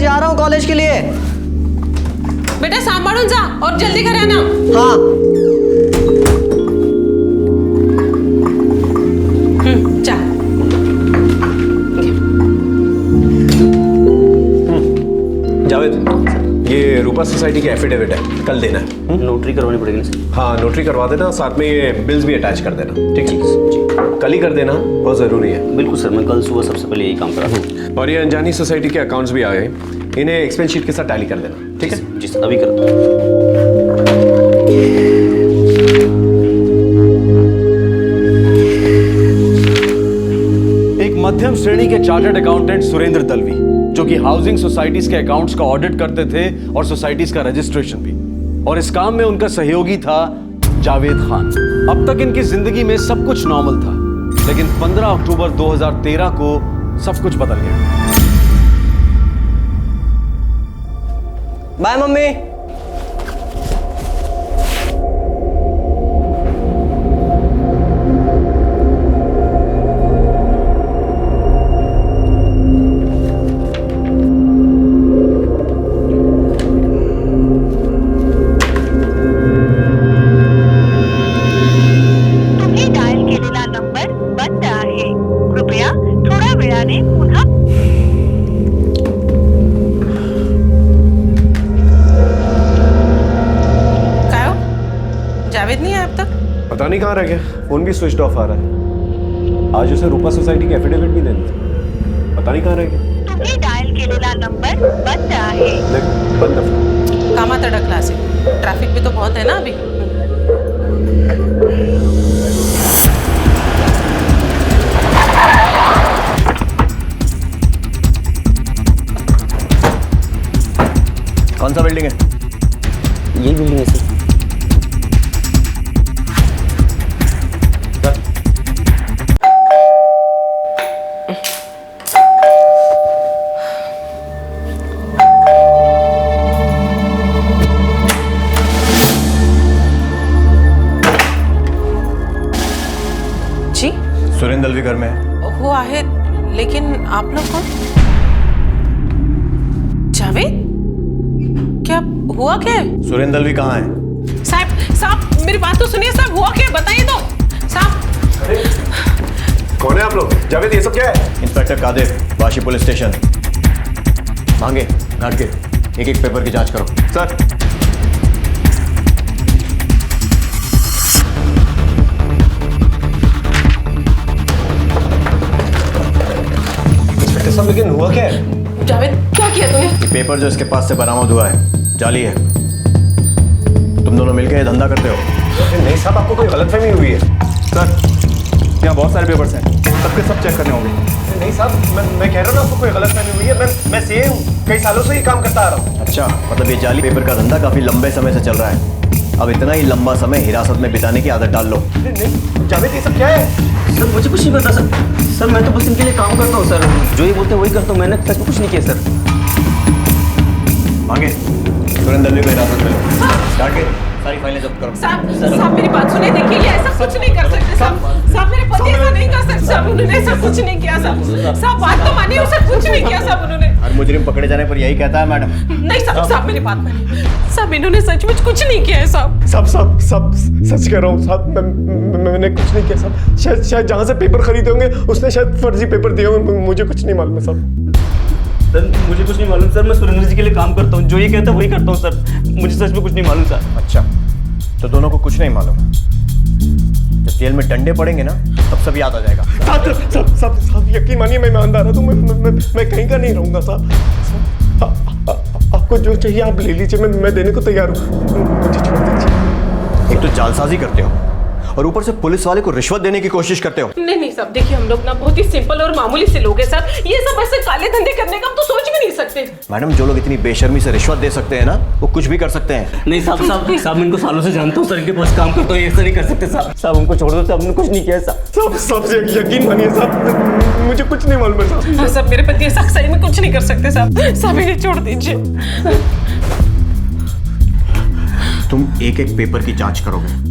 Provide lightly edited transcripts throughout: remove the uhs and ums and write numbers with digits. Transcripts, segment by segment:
जा रहा हूँ कॉलेज के लिए। बेटा सांभाळून जा और जल्दी घर आना। हाँ। जा। जावेद, ये रूपा सोसाइटी की एफिडेविट है, कल देना है। नोटरी करवानी पड़ेगी ना सर? हाँ, नोटरी करवा देना, साथ में ये बिल्स भी अटैच कर देना। ठीक है, कल ही कर देना, बहुत ज़रूरी है। बिल्कुल सर, मैं कल सुबह सबसे पहले यही काम करा दूँ। और ये अनजानी सोसाइटी के अकाउंट्स भी आ गए, इन्हें एक्सपेंस शीट के साथ टैली कर देना। ठीक है जी सर, अभी कर दो। एक मध्यम श्रेणी के चार्टर्ड अकाउंटेंट सुरेंद्र दलवी, जो कि हाउसिंग सोसाइटीज के अकाउंट्स का ऑडिट करते थे और सोसाइटीज का रजिस्ट्रेशन भी, और इस काम में उनका सहयोगी था जावेद खान। अब तक इनकी जिंदगी में सब कुछ नॉर्मल था, लेकिन 15 अक्टूबर 2013 को सब कुछ बदल गया। Bye mummy. तुम्ही डायल केलेला नंबर बंद आहे, कृपया थोड्या वेळाने पुन्हा। काय हो? जावेद नहीं है अब तक? पता नहीं कहाँ रह गया, फोन भी स्विच ऑफ आ रहा है। आज उसे रूपा सोसाइटी की एफिडेविट भी देनी थी, पता नहीं कहाँ रह गया। तुम्ही डायल केलेला नंबर बंद आहे। देख, बंद है फोन। कामात अडकला असेल, ट्रॅफिक भी तो बहुत है ना अभी। कौन सा बिल्डिंग है? यही बिल्डिंग है सर। जी सुरेंद्र दलवी घर में है। वो आहे, लेकिन आप लोग कौन? जावेद, क्या हुआ क्या है? सुरेंद्र दलवी कहाँ है? साहब मेरी बात तो सुनिए साहब, हुआ क्या बताइए तो साहब। कौन है आप लोग? जावेद, ये सब क्या है? Inspector Kadir, Vashi police station. मांगे घाट के एक एक पेपर की जांच करो। सर, इंस्पेक्टर साहब, लेकिन हुआ क्या है? जावेद क्या किया तूने? ये पेपर जो इसके पास से बरामद हुआ है जाली है। तुम दोनों मिलकर ये धंधा करते हो? नहीं साहब, आपको कोई गलतफहमी हुई है। सर, यहाँ बहुत सारे पेपर्स हैं, सबके सब चेक करने होंगे। नहीं साहब, मैं कह रहा हूँ ना, आपको कोई गलतफहमी हुई है। मैं सीए हूँ, कई सालों से ही काम करता आ रहा हूँ। अच्छा, मतलब ये जाली पेपर का धंधा काफी लंबे समय से चल रहा है। अब इतना ही लंबा समय हिरासत में बिताने की आदत डाल लो। नहीं जावेद, ये सब क्या है? सर मुझे कुछ नहीं पता सर मैं तो बस इनके लिए काम करता हूँ सर, जो ये बोलते हैं वही करता हूँ, मैंने सच में कुछ नहीं किया सर। मांगे सुरेंद्र दलवी को हिरासत में लो। घाट के सारी फाइलें जब्त करो। साहब मेरी बात सुनिए, देखिए ये ऐसा कुछ नहीं कर सकते साहब मेरे पति ऐसा नहीं कर सकते साहब, उन्होंने ऐसा कुछ नहीं किया साहब बात तो मानिए, उसने कुछ नहीं किया साहब उन्होंने। हर मुजरिम पकड़े जाने पर यही कहता है मैडम। नहीं साहब मेरी बात मानिए साहब, इन्होंने सचमुच कुछ नहीं किया है साहब। सब सच कह रहा हूँ साहब, मैंने कुछ नहीं किया साहब। शायद जहाँ से पेपर खरीदे होंगे उसने शायद फर्जी पेपर दिए होंगे, मुझे कुछ नहीं मालूम है साहब। सर मुझे कुछ नहीं मालूम सर, मैं सुरेंद्र जी के लिए काम करता हूँ, जो ये कहता है वही करता हूँ सर, मुझे सच में कुछ नहीं मालूम सर। अच्छा, तो दोनों को कुछ नहीं मालूम है। जब जेल में डंडे पड़ेंगे ना, तब सब याद आ जाएगा। साहब यकीन मानिए, मैं ईमानदार हूँ, मैं कहीं का नहीं रहूँगा साहब। आपको जो चाहिए आप ले लीजिए, मैं देने को तैयार हूँ, मुझे छोड़ दीजिए। एक तो जालसाजी करते हो और ऊपर से पुलिस वाले को रिश्वत देने की कोशिश करते हो। नहीं साहब, देखिए हम लोग ना बहुत ही सिंपल और मामूली से लोग हैं सर, ये सब ऐसे काले धंधे करने का हम तो सोच भी नहीं सकते। मैडम, जो लोग इतनी बेशर्मी से रिश्वत दे सकते हैं ना, वो कुछ भी कर सकते हैं। नहीं साहब मैं इनको सालों से जानता हूँ सर, इनके पास काम करता हूँ, ऐसा नहीं कर सकते साहब हमको छोड़ दो साहब, हमने कुछ नहीं किया साहब। साहब यकीन मानिए साहब, मुझे कुछ नहीं मालूम है साहब। साहब मेरे पति ऐसा सही में कुछ नहीं कर सकते साहब इन्हें छोड़ दीजिए। तुम एक एक पेपर की जांच करोगे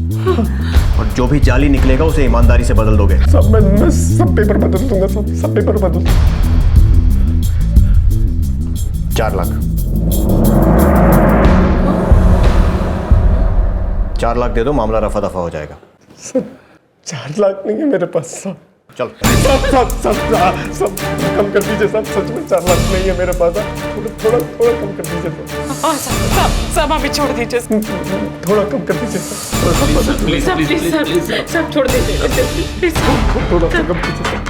और जो भी जाली निकलेगा उसे ईमानदारी से बदल दोगे। सब मैं सब पेपर बदल दूंगा, सब पेपर बदल। 4 लाख। 4 लाख दे दो, मामला रफा दफा हो जाएगा। 4 लाख नहीं है मेरे पास साहब। चल सब कम कर दीजिए साहब, सच में 4 लाख नहीं है मेरे पास। थोड़ा कम कर दीजिए साहब। हाँ सब अभी छोड़ दीजिए थोड़ा कम कर दीजिए साहब। प्लीज सब छोड़ दीजिए प्लीज। थोड़ा सा कम कीजिए साहब।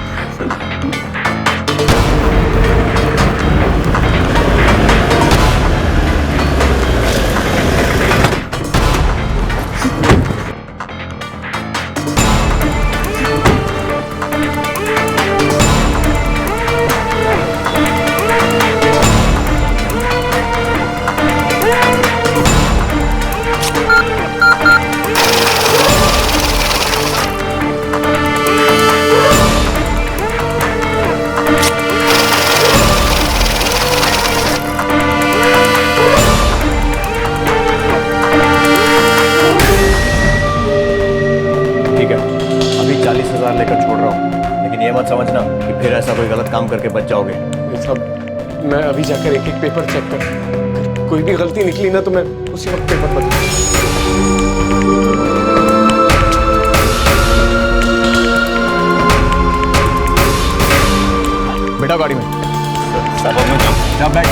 अभी 40,000 लेकर छोड़ रहा हूँ, लेकिन ये मत समझना कि फिर ऐसा कोई गलत काम करके बच जाओगे। साहब मैं अभी जाकर एक पेपर चेक कर, कोई भी गलती निकली ना तो मैं उसी वक्त पेपर बदलूंगा। बेटा गाड़ी में जा बैठ।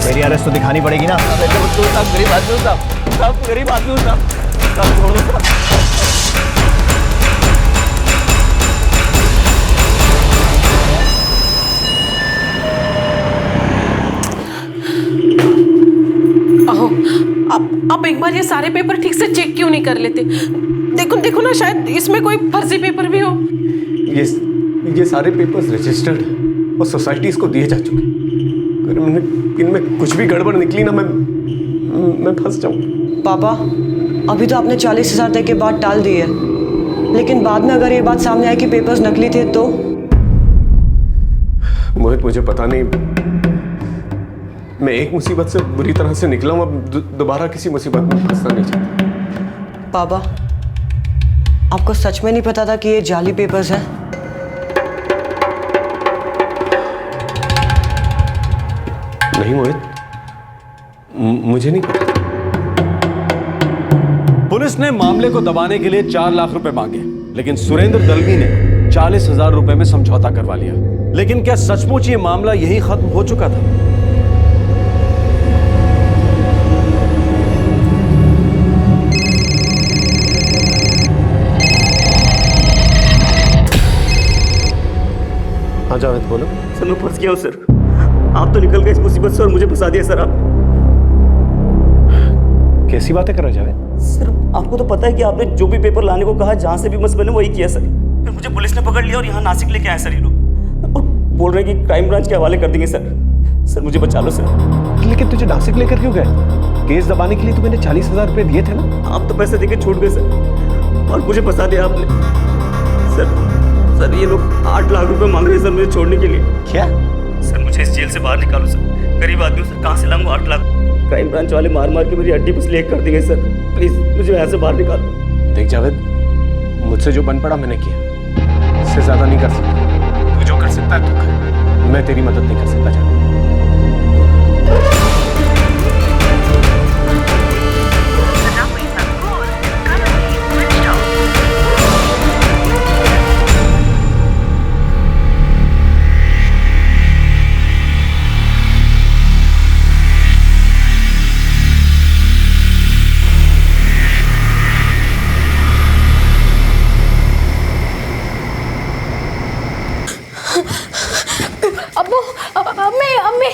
मेरी अरेस्ट तो दिखानी पड़ेगी ना। गरीब आदमी साहब, गरीब आदमी साहब, छोड़ दो साहब। आप एक बार ये सारे पेपर ठीक से चेक क्यों नहीं कर लेते? देखो ना, शायद इसमें कोई फर्जी पेपर भी हो। ये सारे पेपर्स रजिस्टर्ड और सोसाइटीज को दिए जा चुके। अगर इनमें कुछ भी गड़बड़ निकली ना मैं फंस जाऊं। पापा, अभी तो आपने 40,000 तक के बाद टाल दी है, लेकिन बाद में अगर ये बात सामने आए कि पेपर्स नकली थे तो? मोहित, मुझे पता नहीं, मैं एक मुसीबत से बुरी तरह से निकला हूं, अब दोबारा किसी मुसीबत में फंसना नहीं चाहता। पापा, आपको सच में नहीं पता था कि ये जाली पेपर्स हैं? नहीं मोहित, मुझे नहीं पता। पुलिस ने मामले को दबाने के लिए 4 लाख रुपए मांगे, लेकिन सुरेंद्र दलवी ने 40,000 रुपए में समझौता करवा लिया। लेकिन क्या सचमुच ये मामला यही खत्म हो चुका था? हाँ जावेद, बोलो। सर मैं फंस गया हूँ सर, आप तो निकल गए इस मुसीबत से और मुझे फंसा दिया सर आप। कैसी बातें कर रहे जावेद? सर आपको तो पता है कि आपने जो भी पेपर लाने को कहा, जहाँ से भी मस्त बने वही किया सर। फिर मुझे पुलिस ने पकड़ लिया और यहाँ नासिक लेके आए सर ये लोग, और बोल रहे हैं कि क्राइम ब्रांच के हवाले कर देंगे सर। सर मुझे बचा लो सर। लेकिन तुझे नासिक लेकर क्यों गए? केस दबाने के लिए तो मैंने 40,000 रुपए दिए थे ना। आप तो पैसे देके छूट गए सर और मुझे फंसा दिया आपने सर। ये लोग 8 लाख रुपए मांग रहे हैं सर मुझे छोड़ने के लिए। क्या? सर मुझे इस जेल से बाहर निकालो सर, गरीब आदमी हूँ सर, कहाँ से लाऊंगा 8 लाख? क्राइम ब्रांच वाले मार मार के मेरी हड्डी पसली एक कर देंगे सर, प्लीज मुझे यहाँ से बाहर निकालो। देख जावेद, मुझसे जो बन पड़ा मैंने किया, इससे ज्यादा नहीं कर सकता। तू जो कर सकता है तू कर, मैं तेरी मदद नहीं कर सकता। जावेद,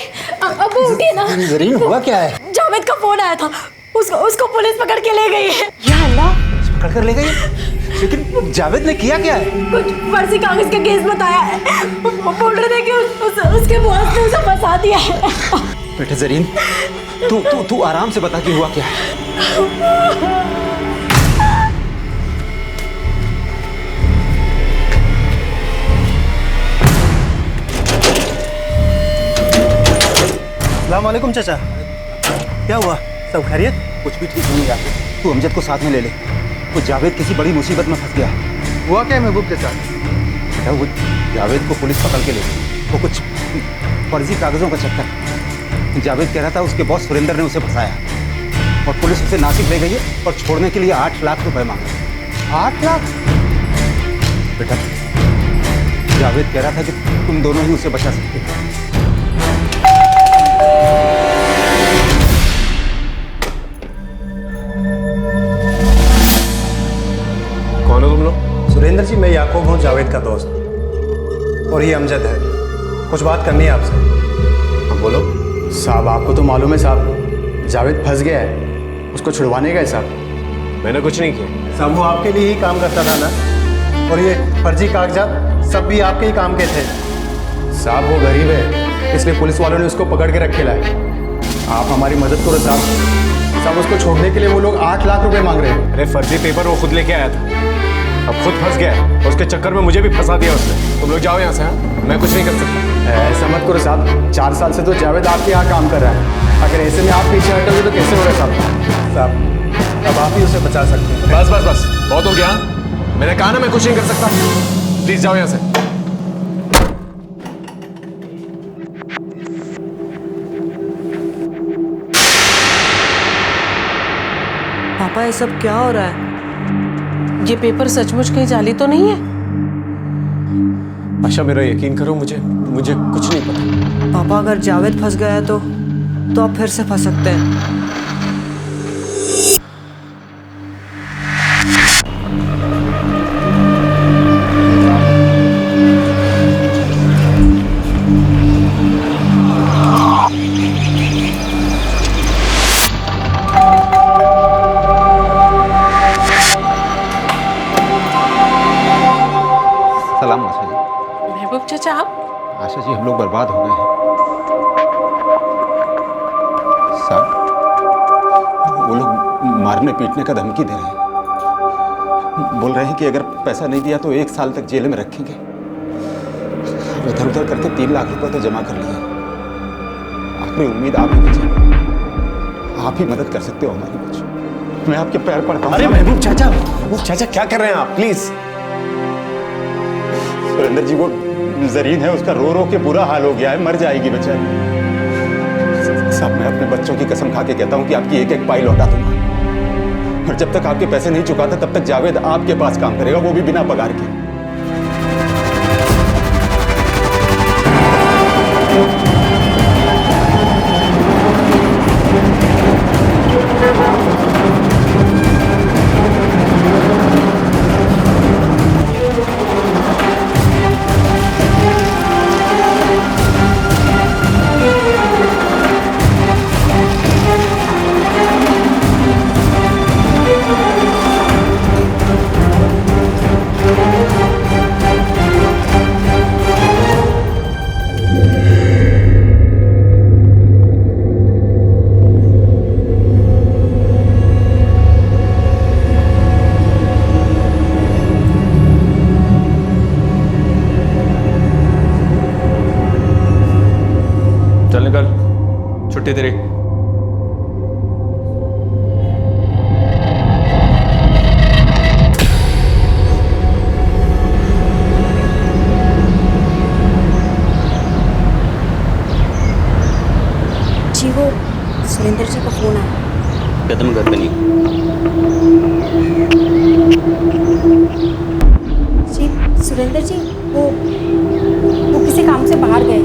अब्बू उठिए ना। जरीन, हुआ क्या है? जावेद का फोन आया था, उसको पुलिस पकड़ के ले गई है। या अल्लाह, पकड़ कर ले गई? लेकिन जावेद ने किया क्या है? कुछ फर्जी कागज का केस बताया है। वो बोल रहे थे कि उसके बॉस ने उसे फंसा दिया है। बेटे जरीन, तू आराम से बता कि हुआ क्या है। अस्सलाम वालेकुम चाचा, क्या हुआ? सब खैरियत? कुछ भी ठीक नहीं यार, तू अमजद को साथ में ले ले। वो जावेद किसी बड़ी मुसीबत में फंस गया है। हुआ क्या है महबूब के साथ? बेटा वो जावेद को पुलिस पकड़ के ले गई, वो कुछ फर्जी कागजों का चक्कर। जावेद कह रहा था उसके बॉस सुरेंद्र ने उसे फंसाया और पुलिस उसे नासिक ले गई है और छोड़ने के लिए 8 लाख रुपए मांगे। 8 लाख? बेटा, जावेद कह रहा था कि तुम दोनों ही उसे बचा सकते हो। कौन हो तुम लोग? सुरेंद्र जी, मैं याकूब हूँ, जावेद का दोस्त, और ये अमजद है। कुछ बात करनी है आपसे। हाँ बोलो। साहब आपको तो मालूम है साहब, जावेद फंस गया है, उसको छुड़वाने गए साहब। मैंने कुछ नहीं किया। साहब वो आपके लिए ही काम करता था ना, और ये फर्जी कागजात सब भी आपके ही काम के थे। साहब वो गरीब है, इसलिए पुलिस वालों ने उसको पकड़ के रखे लाए। आप हमारी मदद करो साहब। साहब उसको छोड़ने के लिए वो लोग 8 लाख रुपए मांग रहे हैं। अरे फर्जी पेपर वो खुद लेके आया था, अब खुद फंस गया है। उसके चक्कर में मुझे भी फंसा दिया उसने। तुम लोग जाओ यहाँ से। हाँ? मैं कुछ नहीं कर सकता। ऐसा मत करो साहब, 4 साल से तो जावेद आपके यहाँ काम कर रहा है। अगर ऐसे में आप पीछे हटोगे तो कैसे होगा साहब? साहब अब आप ही उसे बचा सकते हैं। बस बस बस, बहुत हो गया। मैंने कहा ना मैं कुछ नहीं कर सकता। प्लीज जाओ यहाँ से। पापा ये सब क्या हो रहा है? ये पेपर सचमुच कहीं जाली तो नहीं है? आशा मेरा यकीन करो, मुझे कुछ नहीं पता। पापा अगर जावेद फंस गया है तो आप फिर से फंस सकते हैं। सलाम आशा जी। महबूब चाचा आप? आशा जी हम लोग बर्बाद हो गए हैं। साहब वो लोग मारने पीटने का धमकी दे रहे हैं। बोल रहे हैं कि अगर पैसा नहीं दिया तो 1 साल तक जेल में रखेंगे। इधर उधर करके 3 लाख रुपए तो जमा कर लिए। आखिरी उम्मीद आप ही बचे। आप ही मदद कर सकते हो हमारी कुछ। मैं आपके पैर पड़ता हूँ। अरे महबूब चाचा क्या कर रहे हैं आप? प्लीज। सुरेंद्र जी वो जरीन है, उसका रो रो के बुरा हाल हो गया है, मर जाएगी बेचारी। साहब मैं अपने बच्चों की कसम खा के कहता हूँ कि आपकी एक एक पाई लौटा दूंगा, और जब तक आपके पैसे नहीं चुकाता तब तक जावेद आपके पास काम करेगा, वो भी बिना पगार के। चल निकल, छुट्टी तेरी। जी वो सुरेंद्र जी का फोन आया। कदम घर पे नहीं। जी सुरेंद्र जी वो किसी काम से बाहर गए।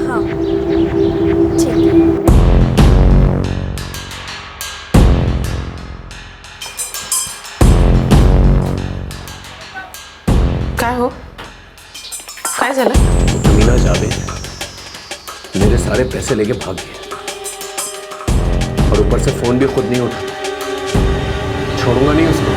हाँ ठीक है। काय हो? काय झालं? कमीना जावेद मेरे सारे पैसे लेके भाग गया, और ऊपर से फोन भी खुद नहीं उठा। छोड़ूंगा नहीं उसको।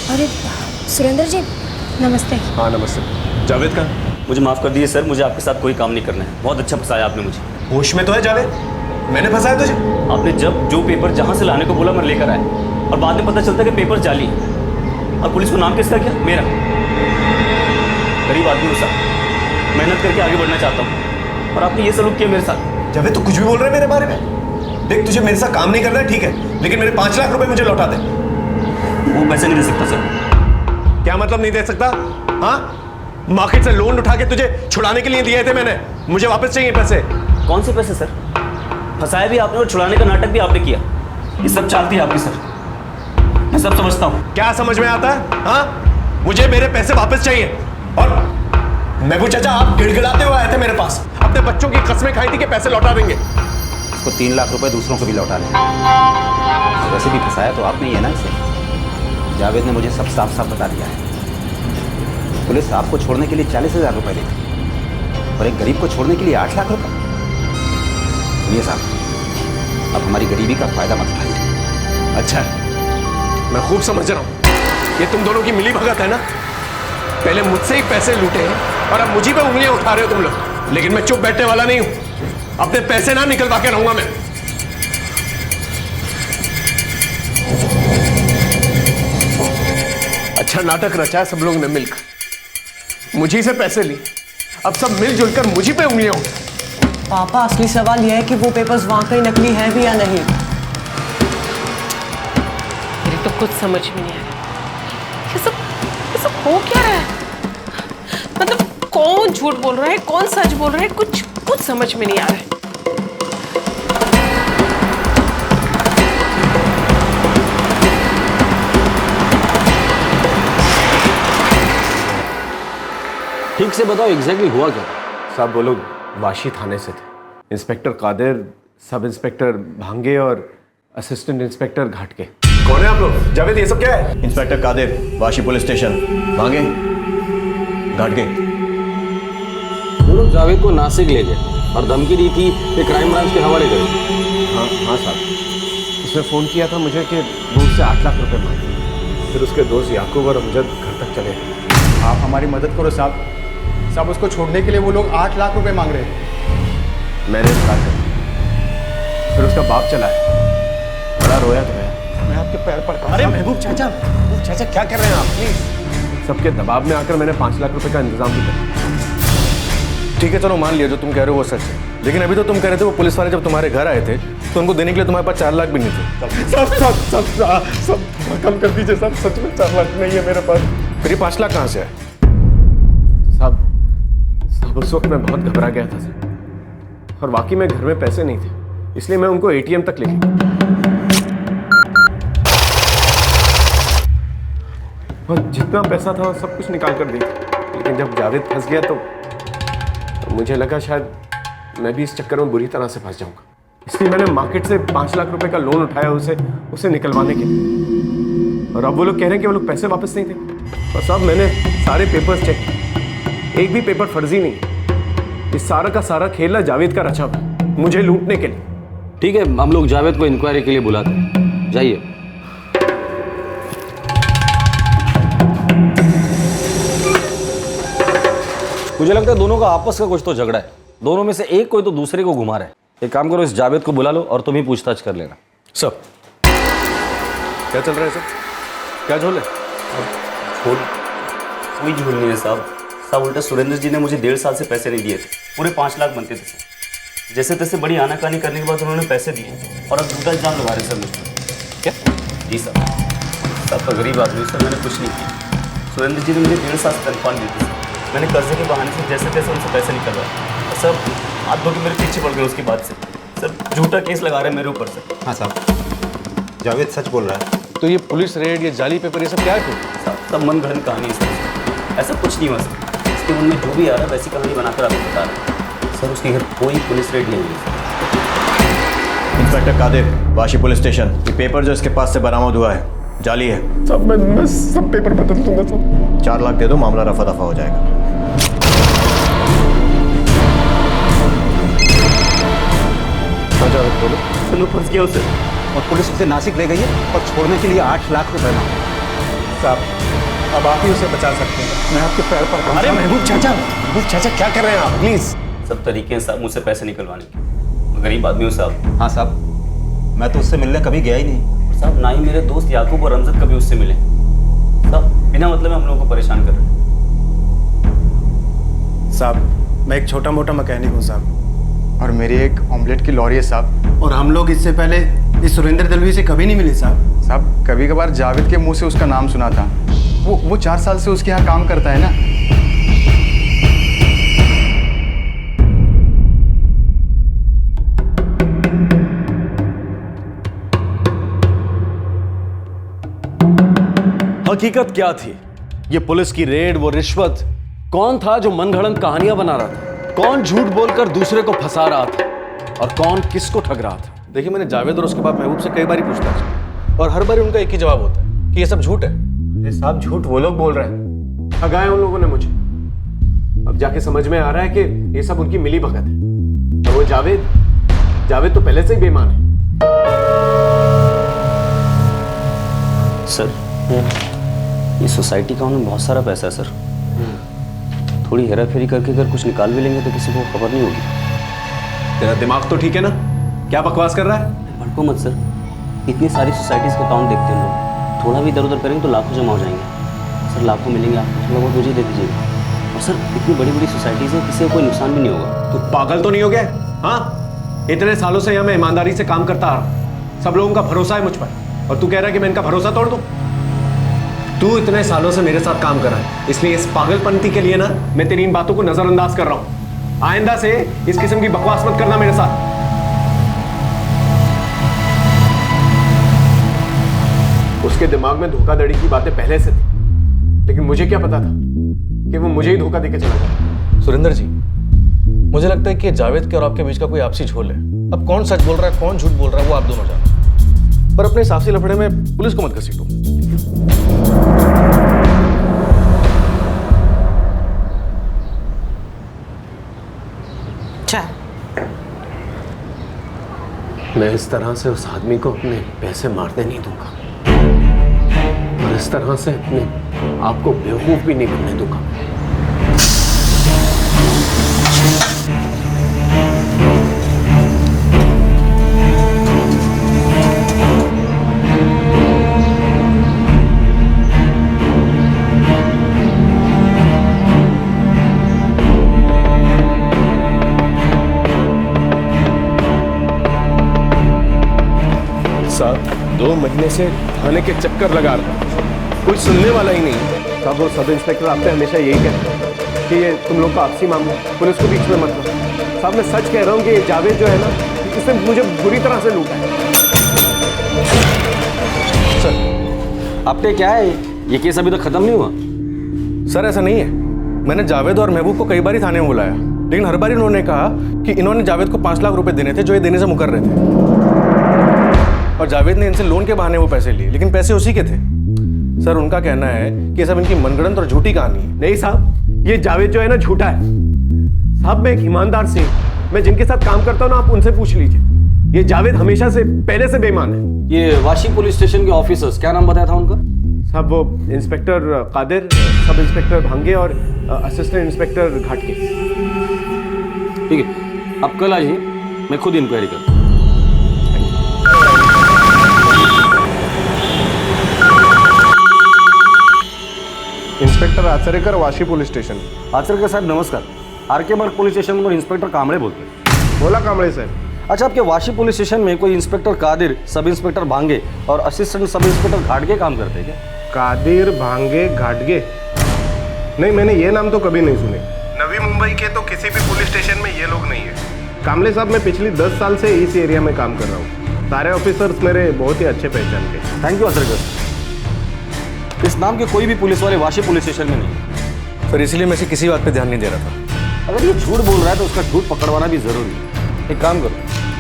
अरे सुरेंद्र जी नमस्ते। हाँ नमस्ते। जावेद का मुझे माफ कर दीजिए सर, मुझे आपके साथ कोई काम नहीं करना है। बहुत अच्छा फंसाया आपने मुझे। होश में तो है जावेद? मैंने फंसाया तुझे? आपने जब जो पेपर जहाँ से लाने को बोला मैं लेकर आया, और बाद में पता चलता कि पेपर जाली है। और पुलिस को नाम किसका किया? मेरा। गरीब आदमी हूँ साहब, मेहनत करके आगे बढ़ना चाहता हूँ, और आपने ये सलूक किया मेरे साथ। जावेद तू कुछ भी बोल रहा है मेरे बारे में? देख तुझे मेरे साथ काम नहीं करना है ठीक है, लेकिन मेरे 5 लाख रुपए मुझे लौटा दे। वो पैसे नहीं दे सकता सर। क्या मतलब नहीं दे सकता? हाँ, मार्केट से लोन उठा के तुझे छुड़ाने के लिए दिए थे मैंने, मुझे वापस चाहिए पैसे। कौन से पैसे सर? फंसाया भी आपने और छुड़ाने का नाटक भी आपने किया। ये सब चालती है आपकी सर, मैं सब समझता हूँ। क्या समझ में आता है? हाँ, मुझे मेरे पैसे वापस चाहिए। और महबूब चाचा आप गिड़गिड़ाते हुए आए थे मेरे पास, अपने बच्चों की कसमें खाई थी कि पैसे लौटा देंगे। उसको 3 लाख रुपए दूसरों को भी लौटा लें। वैसे भी फंसाया तो आपने ही है ना इसे। जावेद ने मुझे सब साफ साफ बता दिया है। पुलिस आपको छोड़ने के लिए 40,000 रुपए देती और एक गरीब को छोड़ने के लिए 8 लाख रुपए। सुनिए साहब, अब हमारी गरीबी का फायदा मत उठाइए। अच्छा है, मैं खूब समझ रहा हूं ये तुम दोनों की मिली भगत है ना। पहले मुझसे ही पैसे लूटे हैं और अब मुझी पे उंगलियां उठा रहे हो तुम लोग। लेकिन मैं चुप बैठने वाला नहीं हूं, अपने पैसे ना निकलवा के रहूंगा मैं। अच्छा नाटक रचा है सब लोगों ने मिलकर, मुझी से पैसे लिए, अब सब मिलजुल कर मुझी पे उंगलियां उठा। पापा असली सवाल यह है कि वो पेपर्स वाकई नकली हैं भी या नहीं। मेरी तो कुछ समझ में नहीं आ रहा, ये सब हो क्या रहा है? मतलब कौन झूठ बोल रहा है, कौन सच बोल रहा है, कुछ समझ में नहीं आ रहा है। ठीक से बताओ एग्जैक्टली हुआ क्या? साहब वो लोग वाशी थाने से थे। इंस्पेक्टर कादिर, सब इंस्पेक्टर भांगे और असिस्टेंट इंस्पेक्टर घाटके। कौन है आप लोग? जावेद ये सब क्या है? Inspector Kadir, Vashi police station, Bhange Ghatke. वो लोग जावेद को नासिक ले गए और धमकी दी थी कि क्राइम ब्रांच के हवाले करें। हाँ साहब, उसने फ़ोन किया था मुझे कि वो उससे 8 लाख रुपए मांगे। फिर उसके दोस्त याकूब और अमजद घर तक चले। आप हमारी मदद करो साहब। साहब उसको छोड़ने के लिए वो लोग 8 लाख रुपए मांग रहे हैं। मैंने इनकार कर दिया। फिर उसका बाप चला है, बड़ा रोया तो है। मैं आपके पैर पड़ता हूं। अरे महबूब चाचा क्या कर रहे हैं आप? प्लीज। सबके दबाव में आकर मैंने 5 लाख रुपए का इंतजाम भी कर दिया। ठीक है चलो मान लिया जो तुम कह रहे हो वो सच है, लेकिन अभी तो तुम कह रहे थे वो पुलिस वाले जब तुम्हारे घर आए थे तो उनको देने के लिए तुम्हारे पास 4 लाख भी नहीं थे। सब कम कर दीजिए साहब, सच में 4 लाख नहीं है मेरे पास। फिर ये 5 लाख कहाँ से आए? साहब उस वक्त मैं बहुत घबरा गया था सर, और वाकई में घर में पैसे नहीं थे, इसलिए मैं उनको एटीएम तक लेके गया और जितना पैसा था सब कुछ निकाल कर दी। लेकिन जब जावेद फंस गया तो मुझे लगा शायद मैं भी इस चक्कर में बुरी तरह से फंस जाऊंगा, इसलिए मैंने मार्केट से 5 लाख रुपए का लोन उठाया उसे निकलवाने के लिए। और अब वो लोग कह रहे हैं कि वो लोग पैसे वापस नहीं थे। और साहब मैंने सारे पेपर्स चेक किए, एक भी पेपर फर्जी नहीं। इस सारा का सारा खेल ना जावेद का रचा हुआ, मुझे लूटने के लिए। ठीक है, हम लोग जावेद को इंक्वायरी के लिए बुलाते हैं, जाइए। मुझे लगता है दोनों का आपस का कुछ तो झगड़ा है। दोनों में से एक कोई तो दूसरे को घुमा रहा है। एक काम करो, इस जावेद को बुला लो और तुम ही पूछताछ कर लेना। सब क्या चल रहा है? सब क्या झोल है? कोई झूठ नहीं है साहब। साहब उल्टा सुरेंद्र जी ने मुझे 1.5 साल से पैसे नहीं दिए थे। पूरे 5 लाख बनते थे सर। जैसे तैसे बड़ी आनाकानी करने के बाद उन्होंने पैसे दिए और अब झूठा इल्जाम लगा रहे सर मुझे। क्या? जी साहब तो गरीब आदमी सर, मैंने कुछ नहीं किया। सुरेंद्र जी ने मुझे 1.5 साल से तनख्वाह दी थी। मैंने कर्जे के बहाने से जैसे तैसे उनसे पैसे निकलवाए और सब हाथ धो के मेरे पीछे पड़ गए। उसके बाद से सर झूठा केस लगा रहे हैं मेरे ऊपर सर। हाँ साहब, जावेद सच बोल रहा है। तो ये पुलिस रेड, ये जाली पेपर, ये सब क्या है? साहब सब मन गढ़ंत कहानी है सर, ऐसा कुछ नहीं हुआ सर। इसके मन में जो भी आ रहा है वैसी कहानी बनाकर आपको बता रहा है सर। उसके घर कोई पुलिस रेड नहीं हुई sir. Inspector Kadir, Vashi police station, ये पेपर जो इसके पास से बरामद हुआ है जाली है। सब मैं सब पेपर बदल दूंगा सब। 4 लाख दे दो, मामला रफा दफा हो जाएगा। बोलो। मैं फंस गया उसे और पुलिस उसे नासिक ले गई है और छोड़ने के लिए 8 लाख रुपए मांगे। साहब अब आप ही उसे बचा सकते हैं, मैं आपके पैर पड़ता हूं। अरे महबूब चाचा क्या कर रहे हैं आप? प्लीज। सब तरीके हैं साहब मुझसे पैसे निकलवाने के। गरीब आदमी हूँ साहब। हाँ साहब, मैं तो उससे मिलने कभी गया ही नहीं। साहब ना ही मेरे दोस्त याकूब और अमजद कभी उससे मिले। साहब बिना मतलब हम लोगों को परेशान कर रहे हैं। साहब मैं एक छोटा मोटा मैकेनिक हूँ साहब, और मेरी एक ऑमलेट की लॉरी है साहब। और हम लोग इससे पहले इस सुरेंद्र दलवी से कभी नहीं मिले साहब। साहब कभी कभार जावेद के मुंह से उसका नाम सुना था। वो 4 साल से उसके यहाँ काम करता है ना। हकीकत क्या थी? ये पुलिस की रेड, वो रिश्वत, कौन था जो मनगढ़ंत कहानियां बना रहा था? कौन झूठ बोलकर दूसरे को फंसा रहा था और कौन किसको ठग रहा था? देखिए, मैंने जावेद और उसके बाप महबूब से कई बार पूछताछ की और हर बार उनका एक ही जवाब होता है कि ये सब झूठ है। ये साहब झूठ वो लोग बोल रहे हैं, ठगाया उन लोगों ने मुझे। अब जाके समझ में आ रहा है कि ये सब उनकी मिली भगत है। और वो जावेद तो पहले से ही बेईमान है। सर, ये सोसाइटी का उन्हें बहुत सारा पैसा है सर। थोड़ी हेरा फेरी करके अगर कुछ निकाल भी लेंगे तो किसी को खबर नहीं होगी। तेरा दिमाग तो ठीक है ना? क्या बकवास कर रहा है? भड़को मत सर, इतनी सारी सोसाइटीज़ के अकाउंट देखते हैं लोग, थोड़ा भी इधर उधर करेंगे तो लाखों जमा हो जाएंगे। सर लाखों मिलेंगे आपको, थोड़ा बहुत मुझे दे दीजिएगा। और सर इतनी बड़ी बड़ी सोसाइटीज़ है, किसी को कोई नुकसान भी नहीं होगा। तू पागल तो नहीं हो गया? हाँ, इतने सालों से यहाँ मैं ईमानदारी से काम करता आ रहा, सब लोगों का भरोसा है मुझ पर, और तू कह रहा है कि मैं इनका भरोसा तोड़ दूं? तू इतने सालों से मेरे साथ काम कर रहा है, इसलिए इस पागलपंती के लिए ना मैं तेरी इन बातों को नजरअंदाज कर रहा हूं। आइंदा से इस किस्म की बकवास मत करना मेरे साथ। उसके दिमाग में धोखाधड़ी की बातें पहले से थी, लेकिन मुझे क्या पता था कि वो मुझे ही धोखा देके चला जाए। सुरेंद्र जी, मुझे लगता है कि जावेद के और आपके बीच का कोई आपसी झोल है। अब कौन सच बोल रहा है, कौन झूठ बोल रहा है, वो आप दोनों जानो, पर अपने साफसी लफड़े में पुलिस को मत घसीटो। अच्छा, मैं इस तरह से उस आदमी को अपने पैसे मारने नहीं दूंगा, और इस तरह से अपने आप को बेवकूफ भी नहीं बनने दूंगा। साहब 2 महीने से थाने के चक्कर लगा रहा हूं, कोई सुनने वाला ही नहीं। साहब वो सब इंस्पेक्टर आपसे हमेशा यही कहते हैं कि ये तुम लोग का आपसी मामला, पुलिस को बीच में मत लो। साहब मैं सच कह रहा हूँ कि ये जावेद जो है ना, इसने मुझे बुरी तरह से लूटा है। सर, आपके क्या है, ये केस अभी तक खत्म नहीं हुआ? सर ऐसा नहीं है, मैंने जावेद और महबूब को कई बार ही थाने में बुलाया, लेकिन हर बार उन्होंने कहा कि इन्होंने जावेद को 5 लाख रुपए देने थे जो ये देने से मुकर रहे थे, और जावेद ने इनसे लोन के बहाने वो पैसे लिए, लेकिन पैसे उसी के थे। सर उनका कहना है कि सब इनकी मनगढ़ंत और झूठी कहानी है। नहीं साहब, ये जावेद जो है ना झूठा है। साहब मैं एक ईमानदार से, मैं जिनके साथ काम करता हूँ ना, आप उनसे पूछ लीजिए। ये जावेद हमेशा से पहले से बेईमान है। ये वाशी पुलिस स्टेशन के ऑफिसर्स, क्या नाम बताया था उनका? साहब वो इंस्पेक्टर कादिर, सब इंस्पेक्टर भांगे और असिस्टेंट इंस्पेक्टर घाटके। ठीक है, आप कल आइए, मैं खुद इंक्वायरी करता हूँ। Inspector Achrekar, Vashi police station. Achrekar साहब नमस्कार। आरके मार्ग पुलिस स्टेशन में इंस्पेक्टर कामड़े बोलते हैं। बोला कामड़े साहब। अच्छा, आपके वाशी पुलिस स्टेशन में कोई इंस्पेक्टर कादिर, सब इंस्पेक्टर भांगे और असिस्टेंट सब इंस्पेक्टर घाटगे काम करते हैं क्या? कादिर, भांगे, घाटगे? नहीं, मैंने ये नाम तो कभी नहीं सुने। नवी मुंबई के तो किसी भी पुलिस स्टेशन में ये लोग नहीं है। कामले साहब मैं पिछली 10 साल से इस एरिया में काम कर रहा हूँ, सारे ऑफिसर्स मेरे बहुत ही अच्छे पहचान के। Thank you Achrekar. इस नाम के कोई भी पुलिस वाले वाशी पुलिस स्टेशन में नहीं, सर इसलिए मैं किसी बात पे ध्यान नहीं दे रहा था। अगर ये झूठ बोल रहा है तो उसका झूठ पकड़वाना भी जरूरी है। एक काम करो,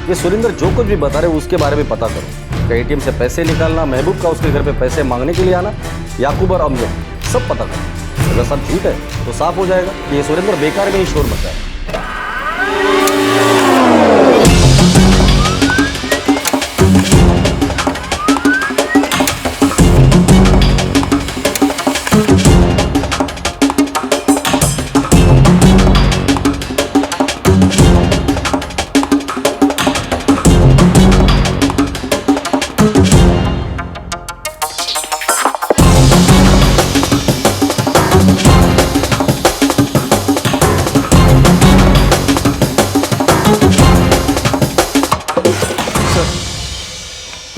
ये सुरेंद्र जो कुछ भी बता रहे हो उसके बारे में पता करो। उसका एटीएम से पैसे निकालना, महबूब का उसके घर पे पैसे मांगने के लिए आना, याकूब और अमजद, सब पता करो। अगर सब झूठ है तो साफ हो जाएगा कि ये सुरेंद्र बेकार में ही शोर मचाया।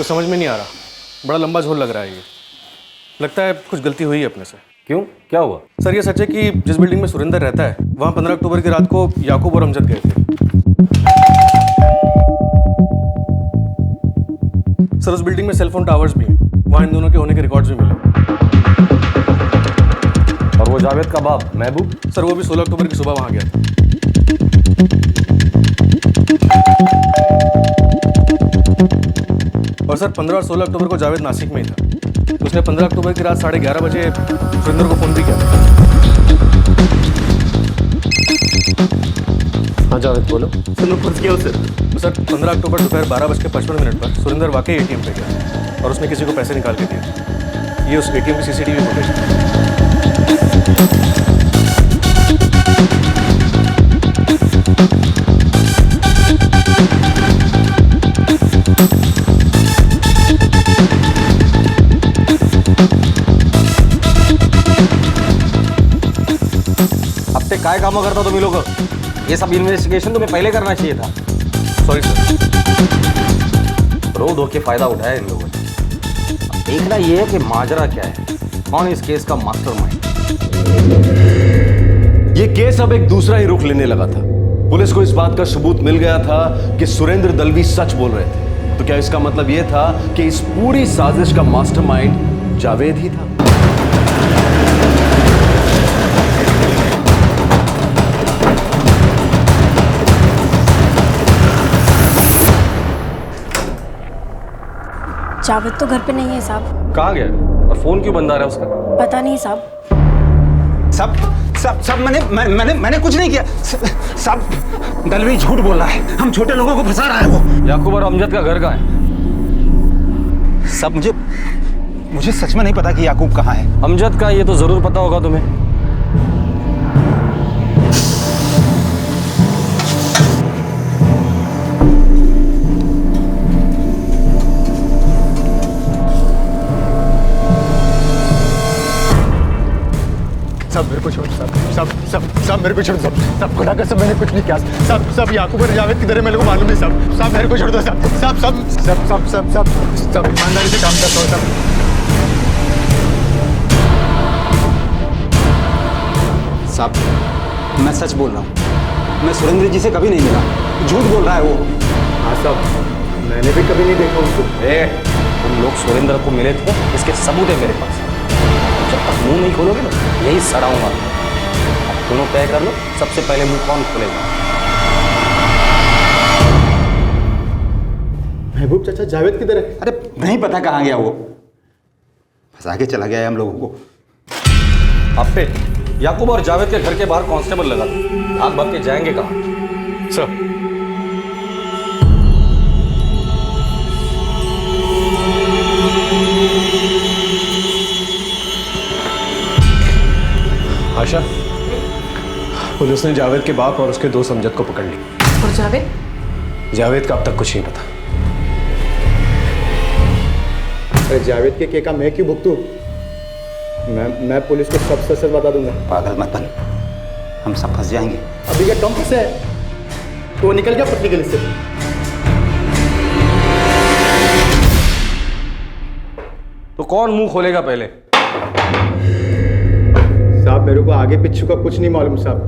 समझ में नहीं आ रहा, बड़ा लंबा झोल लग रहा है ये। लगता है कुछ गलती हुई है अपने से। क्यों, क्या हुआ? सर ये सच है कि जिस बिल्डिंग में सुरेंद्र रहता है वहाँ 15 अक्टूबर की रात को याकूब और अमजद गए थे। सर उस बिल्डिंग में सेलफोन टावर्स भी हैं, वहाँ इन दोनों के होने के रिकॉर्ड्स भी मिले। और वो जावेद का बाप महबूब? सर वो भी 16 अक्टूबर की सुबह वहाँ गया था। और सर 15 और 16 अक्टूबर को जावेद नासिक में ही था। उसने 15 अक्टूबर की रात 11:30 बजे सुरेंद्र को फ़ोन भी किया। हाँ जावेद बोलो। सर मैं फंस गया हूँ सर। तो सर 15 अक्टूबर दोपहर 12:55 पर सुरेंद्र वाकई ATM पे गया और उसने किसी को पैसे निकाल के दिए। ये उस ATM की CCTV फुटेज है। अब तक काय कामों करता तुम लोग? ये सब इन्वेस्टिगेशन तुम्हें पहले करना चाहिए था। Sorry sir. रो धो के फायदा उठाया इन लोगों ने। अब देखना ये है कि माजरा क्या है, कौन इस केस का मास्टरमाइंड। ये केस अब एक दूसरा ही रुख लेने लगा था। पुलिस को इस बात का सबूत मिल गया था कि सुरेंद्र दलवी सच बोल रहे थे। तो क्या इसका मतलब यह था कि इस पूरी साजिश का मास्टरमाइंड जावेद ही था? जावेद तो घर पे नहीं है साहब। कहाँ गया? और फोन क्यों बंद आ रहा है उसका? पता नहीं साहब। सब मैंने कुछ नहीं किया। सब दलवी झूठ बोल रहा है, हम छोटे लोगों को फंसा रहा है वो। याकूब और अमजद का घर कहाँ है? सब मुझे सच में नहीं पता कि याकूब कहाँ है। अमजद का ये तो जरूर पता होगा तुम्हें। सब मेरे को छोड़, सब मेरे को छोड़, सब खुदा का सब मैंने कुछ नहीं किया। सब याकूब और जावेद किधर है मेरे को मालूम नहीं। सब मेरे को छोड़ दो। सब ईमानदारी से काम करता हूँ। सब मैं सच बोल रहा हूँ, मैं सुरेंद्र जी से कभी नहीं मिला। झूठ बोल रहा है वो। हाँ साहब, मैंने भी कभी नहीं देखा उनको। तुम लोग सुरेंद्र को मिले थे, इसके सबूत है मेरे पास। जब तक मुंह नहीं खोलोगे ना, यही सड़ाऊंगा। अब दोनों तय कर लो, सबसे पहले मुंह कौन खोलेगा? महबूब चाचा जावेद किधर है? अरे नहीं पता कहाँ गया वो, फंसा के चला गया है हम लोगों को। अब पे याकूब और जावेद के घर के बाहर कांस्टेबल लगा था, भाग भाग के जाएंगे कहाँ? सर आशा, पुलिस ने जावेद के बाप और उसके दोस्त अमजद को पकड़ ली। और जावेद? जावेद का अब तक कुछ नहीं पता। अरे जावेद के केका मैं क्यों भुगतूं? मैं पुलिस को सब सच बता दूंगा। पागल मत बन, हम सब फंस जाएंगे। अभी क्या टॉम फंसा है तो वो निकल गया पत्नी गली से। तो कौन मुंह खोलेगा पहले? साहब मेरे को आगे पीछे का कुछ नहीं मालूम साहब,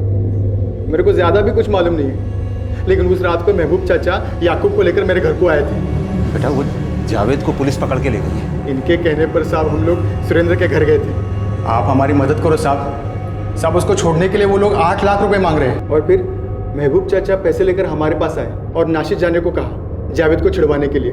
मेरे को ज्यादा भी कुछ मालूम नहीं है। लेकिन उस रात को महबूब चाचा याकूब को लेकर मेरे घर को आए थे। बेटा वो जावेद को पुलिस पकड़ के ले गई है। इनके कहने पर साहब हम लोग सुरेंद्र के घर गए थे। आप हमारी मदद करो साहब। उसको छोड़ने के लिए वो लोग 8 लाख रुपए मांग रहे हैं। और फिर महबूब चाचा पैसे लेकर हमारे पास आए और नासिक जाने को कहा जावेद को छुड़वाने के लिए।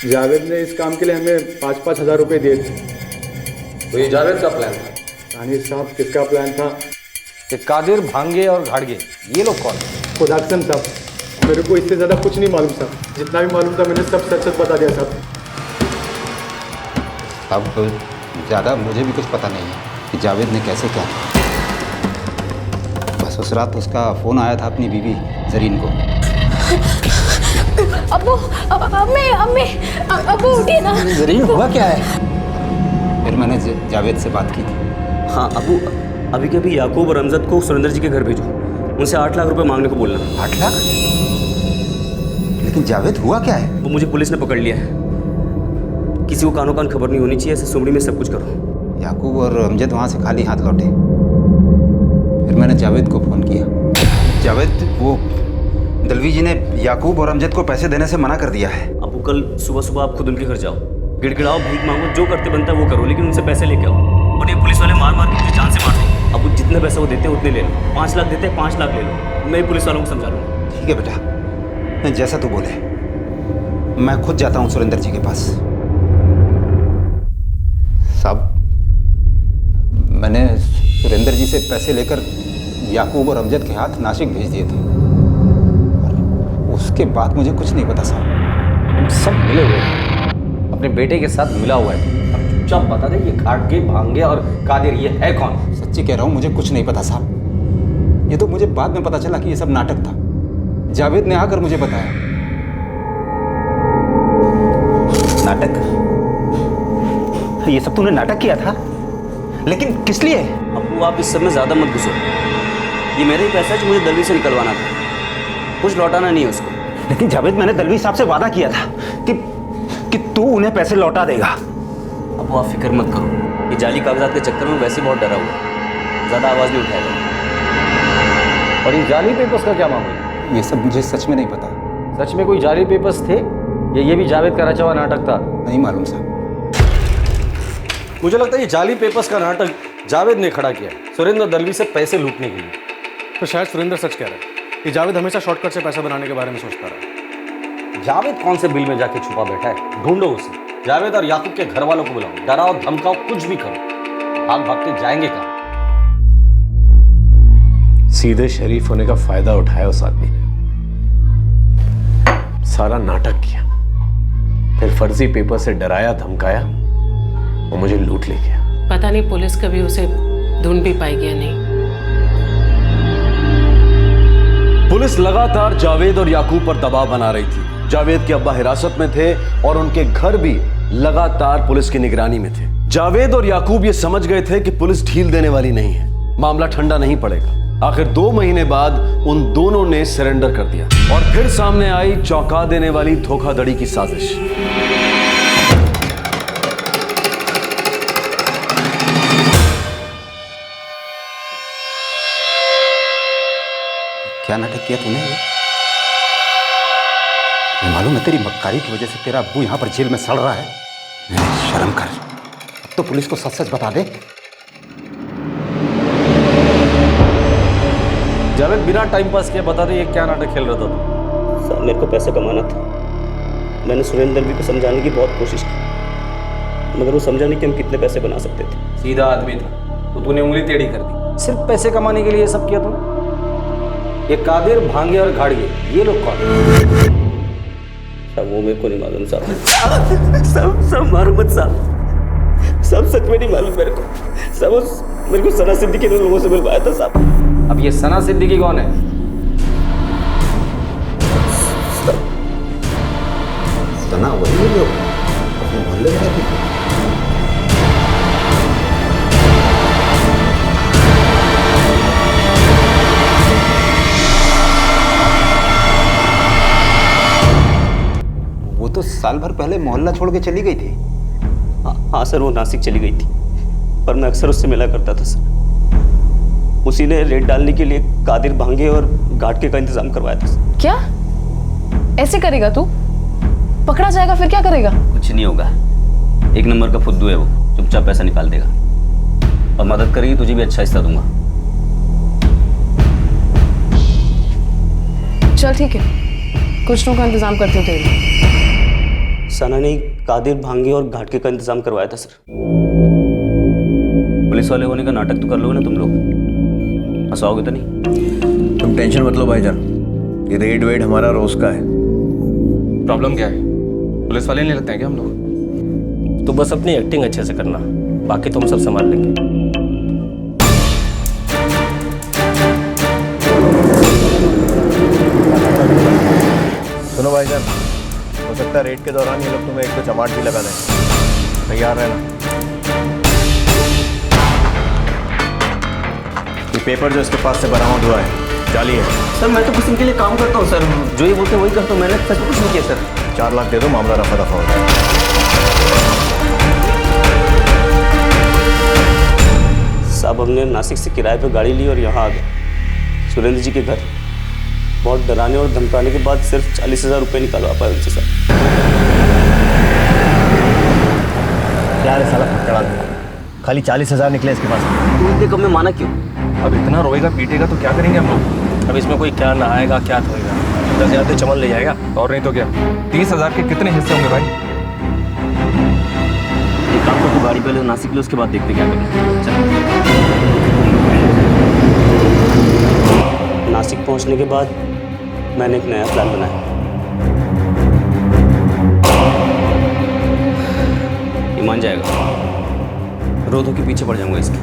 जावेद ने इस काम के लिए हमें 5-5 हज़ार रुपये दिए थे। तो ये जावेद का प्लान था? रानी साहब किसका प्लान था? कि कादिर, भांगे और घाड़गे ये लोग कौन? खुदा कसम साहब, मेरे को इससे ज़्यादा कुछ नहीं मालूम साहब। जितना भी मालूम था मैंने सब सच सच बता दिया साहब। अब ज़्यादा मुझे भी कुछ पता नहीं है कि जावेद ने कैसे क्या किया। बस उस रात उसका फ़ोन आया था अपनी बीवी जरीन को। अब्बू उठिए ना। जरीन हुआ क्या है? फिर मैंने जावेद से बात की थी। हाँ अबू, अभी के अभी याकूब और अमजद को सुरेंद्र जी के घर भेजो, उनसे 8 लाख रुपए मांगने को बोलना। 8 लाख? लेकिन जावेद हुआ क्या है? वो मुझे पुलिस ने पकड़ लिया है। किसी को कानो कान खबर नहीं होनी चाहिए, ऐसे सुमड़ी में सब कुछ करो। याकूब और अमजद वहाँ से खाली हाथ लौटे। फिर मैंने जावेद को फ़ोन किया। जावेद, वो दलवी जी ने याकूब और अमजद को पैसे देने से मना कर दिया है। अबू कल सुबह सुबह आप खुद उनके घर जाओ, गिड़गिड़ाओ, भीख मांगो, जो करते बनता है वो करो, लेकिन उनसे पैसे लेके आओ। और ये पुलिस वाले मार मार के मुझे जान से मार दो। अब जितने पैसे वो देते हैं उतने ले लो। 5 लाख देते हैं, 5 लाख ले लो। मैं पुलिस वालों को समझा लूँगा। ठीक है बेटा, जैसा तू बोले। मैं खुद जाता हूँ सुरेंद्र जी के पास। साहब, मैंने सुरेंद्र जी से पैसे लेकर याकूब और अमजद के हाथ नासिक भेज दिए थे। उसके बाद मुझे कुछ नहीं पता साहब। सब मिले हुए हैं, अपने बेटे के साथ मिला हुआ है। अब चुपचाप बता दे ये घाटगे, भांगे और कादिर ये है कौन? सच्ची कह रहा हूँ, मुझे कुछ नहीं पता साहब। ये तो मुझे बाद में पता चला कि ये सब नाटक था। जावेद ने आकर मुझे बताया। नाटक? ये सब तूने नाटक किया था? लेकिन किस लिए? अबू आप इस सब में ज्यादा मत घुसो। ये मेरा ही पैसा है जो मुझे दलवी से निकलवाना था, कुछ लौटाना नहीं है उसको। लेकिन जावेद, मैंने दलवी साहब से वादा किया था कि तू उन्हें पैसे लौटा देगा। अब आप फिक्र मत करो, ये जाली कागजात के चक्कर में वैसे बहुत डरा हुआ है, ज्यादा आवाज नहीं उठाएगा। और ये जाली पेपर्स का क्या मामला? ये सब मुझे सच में नहीं पता। सच में कोई जाली पेपर्स थे या ये भी जावेद का रचा हुआ नाटक था? नहीं मालूम साहब। मुझे लगता है ये जाली पेपर्स का नाटक जावेद ने खड़ा किया, सुरेंद्र दलवी से पैसे लूटने के लिए। तो शायद सुरेंद्र सच कह रहा है कि जावेद हमेशा शॉर्टकट से पैसा बनाने के बारे में सोचता रहा। जावेद कौन से बिल में जाके छुपा बैठा है? ढूंढो उसे। जावेद और याकूब के घर वालों को बुलाओ, डराओ धमकाओ, कुछ भी करो, भाग भाग के जाएंगे कहाँ? सीधे शरीफ होने का फायदा उठाया उस आदमी ने, सारा नाटक किया, फिर फर्जी पेपर से डराया धमकाया और मुझे लूट ले गया। पता नहीं पुलिस कभी उसे ढूंढ भी पाएगी या नहीं। पुलिस लगातार जावेद और याकूब पर दबाव बना रही थी। जावेद के अब्बा हिरासत में थे और उनके घर भी लगातार पुलिस की निगरानी में थे। जावेद और याकूब ये समझ गए थे कि पुलिस ढील देने वाली नहीं है, मामला ठंडा नहीं पड़ेगा। आखिर 2 महीने बाद उन दोनों ने सरेंडर कर दिया और फिर सामने आई चौंका देने वाली धोखाधड़ी की साजिश। क्या नाटक किया तूने? ये मालूम है तेरी मक्कारी की वजह से तेरा अब्बू यहाँ पर जेल में सड़ रहा है। शर्म कर, अब तो पुलिस को सच सच बता दे। जावेद बिना टाइम पास किए बता दे ये क्या नाटक खेल रहा था तू? साहब मेरे को पैसा कमाना था। मैंने सुरेंद्र भी को समझाने की बहुत कोशिश की, मगर वो समझा नहीं कि हम कितने पैसे बना सकते थे। सीधा आदमी था तो तूने उंगली टेढ़ी कर दी। सिर्फ पैसे कमाने के लिए ये सब किया तूने? ये कादिर, भांगे और घाड़िए ये लोग कौन? साहब वो मेरे को नहीं मालूम साहब। सब मारो मत साहब, सब सच में नहीं मालूम मेरे को। सब मेरे को सना सिद्दीकी ने लोगों से मिलवाया था साहब। अब ये सना सिद्दीकी कौन है? सना वही लोग मोहल्ले में रहते थे। वो तो साल भर पहले मोहल्ला छोड़ के चली गई थी। हाँ सर, वो नासिक चली गई थी, पर मैं अक्सर उससे मिला करता था सर। उसी ने रेड डालने के लिए कादिर, भांगे और घाटके का इंतजाम करवाया था सर। क्या ऐसे करेगा तू? पकड़ा जाएगा फिर क्या करेगा? कुछ नहीं होगा, 1 नंबर का फुद्दू है वो, चुपचाप पैसा निकाल देगा और मदद करेगी, तुझे भी अच्छा हिस्सा दूंगा। चल ठीक है, कुछ लोगों का इंतजाम करते हो तेरे लिए। सना ने कादिर, भांगे और घाटके का इंतजाम करवाया था सर। पुलिस वाले होने का नाटक तो कर लोगे ना तुम लोग, हंसाओगे तो नहीं? तुम टेंशन मत लो भाईजान, ये रेड वेड हमारा रोज का है। प्रॉब्लम क्या है? पुलिस वाले नहीं लगते हैं क्या हम लोग? तो बस अपनी एक्टिंग अच्छे से करना, बाकी तुम सब संभाल लेंगे। सुनो भाईजान, हो सकता है रेड के दौरान ये लोग तुम्हें 1-2 चमाट भी लगा दें। तैयार रहना। पेपर जो इसके पास से बरामद हुआ है जाली है। सर मैं तो कुछ इनके लिए काम करता हूँ सर, जो ये बोलते हैं वही करता हूँ, मैंने सच में कुछ नहीं किया सर। 4 लाख दे दो, मामला रफा दफा हो जाए। साहब हमने नासिक से किराए पे गाड़ी ली और यहाँ आ गए सुरेंद्र जी के घर। बहुत डराने और धमकाने के बाद सिर्फ 40,000 रुपये निकलवा पाए उनसे सर। क्या है साला फटकड़ा, खाली 40,000 निकले इसके पास। तू इतने कम में माना क्यों? अब इतना रोएगा पीटेगा तो क्या करेंगे हम लोग? अब इसमें कोई क्या नहाएगा क्या धोएगा? 10,000 तो चमन ले जाएगा और नहीं तो क्या। 30,000 के कितने हिस्से होंगे भाई? एक काम को गाड़ी पहले नासिक ले, उसके बाद देखते क्या करें। नासिक पहुंचने के बाद मैंने एक नया प्लान बनाया। ये मान जाएगा, रोधों के पीछे पड़ जाऊंगा इसके,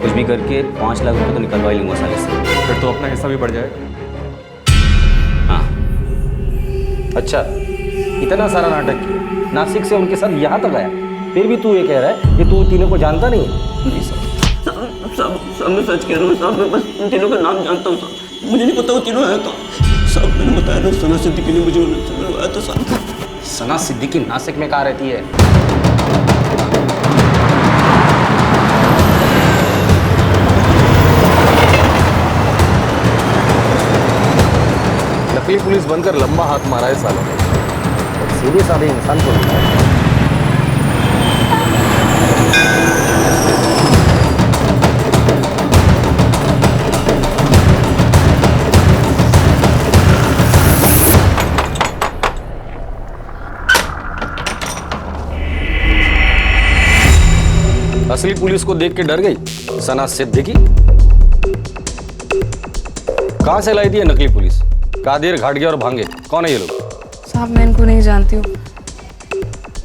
कुछ भी करके 5 लाख रुपए तो निकलवा ही लूंगा साले से। फिर तो अपना हिस्सा भी बढ़ जाएगा। हाँ अच्छा, इतना सारा नाटक किया, नासिक से उनके साथ यहाँ तक आया, फिर भी तू ये कह रहा है कि तू तीनों को जानता नहीं है? जी सर, सब मैं सच कह रहा हूँ साहब, मैं बस उन तीनों का नाम जानता हूँ साहब, मुझे नहीं पता वो तीनों है कहाँ। साहब मैंने बताया ना, सना सिद्दीकी ने मुझे मिलवाया था साहब। सना सिद्दीकी नासिक में कहाँ रहती है? नकली पुलिस बनकर लंबा हाथ मारा है सालों ने, सीधे साधे इंसान को मिला है। असली पुलिस को देख के डर गई सना सिद्दीकी? कहां से लाई थी नकली पुलिस? कादिर, घाटगे और भांगे, कौन है ये लोग? साहब मैं इनको नहीं जानती हूँ,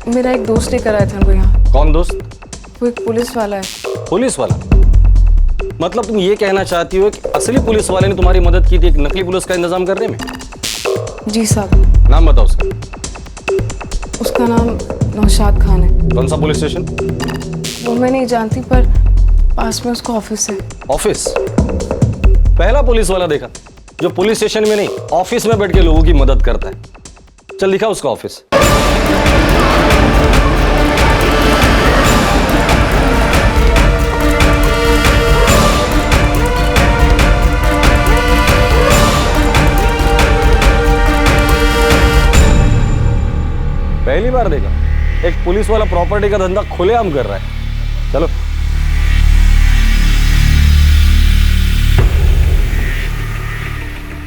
मेरा एक दोस्त लेकर आया था इनको यहाँ। कौन दोस्त? वो एक पुलिस वाला है। पुलिस वाला? मतलब तुम ये कहना चाहती हो कि असली पुलिस वाले ने तुम्हारी मदद की थी एक नकली पुलिस का इंतजाम करने में? जी साहब। नाम बताओ उसका। उसका नाम नौशाद खान है। कौन सा पुलिस स्टेशन? वो मैं नहीं जानती, पर पास में उसका ऑफिस है। ऑफिस? पहला पुलिस वाला देखा जो पुलिस स्टेशन में नहीं ऑफिस में बैठ के लोगों की मदद करता है। चल दिखा उसका ऑफिस। पहली बार देखा एक पुलिस वाला प्रॉपर्टी का धंधा खुलेआम कर रहा है। चलो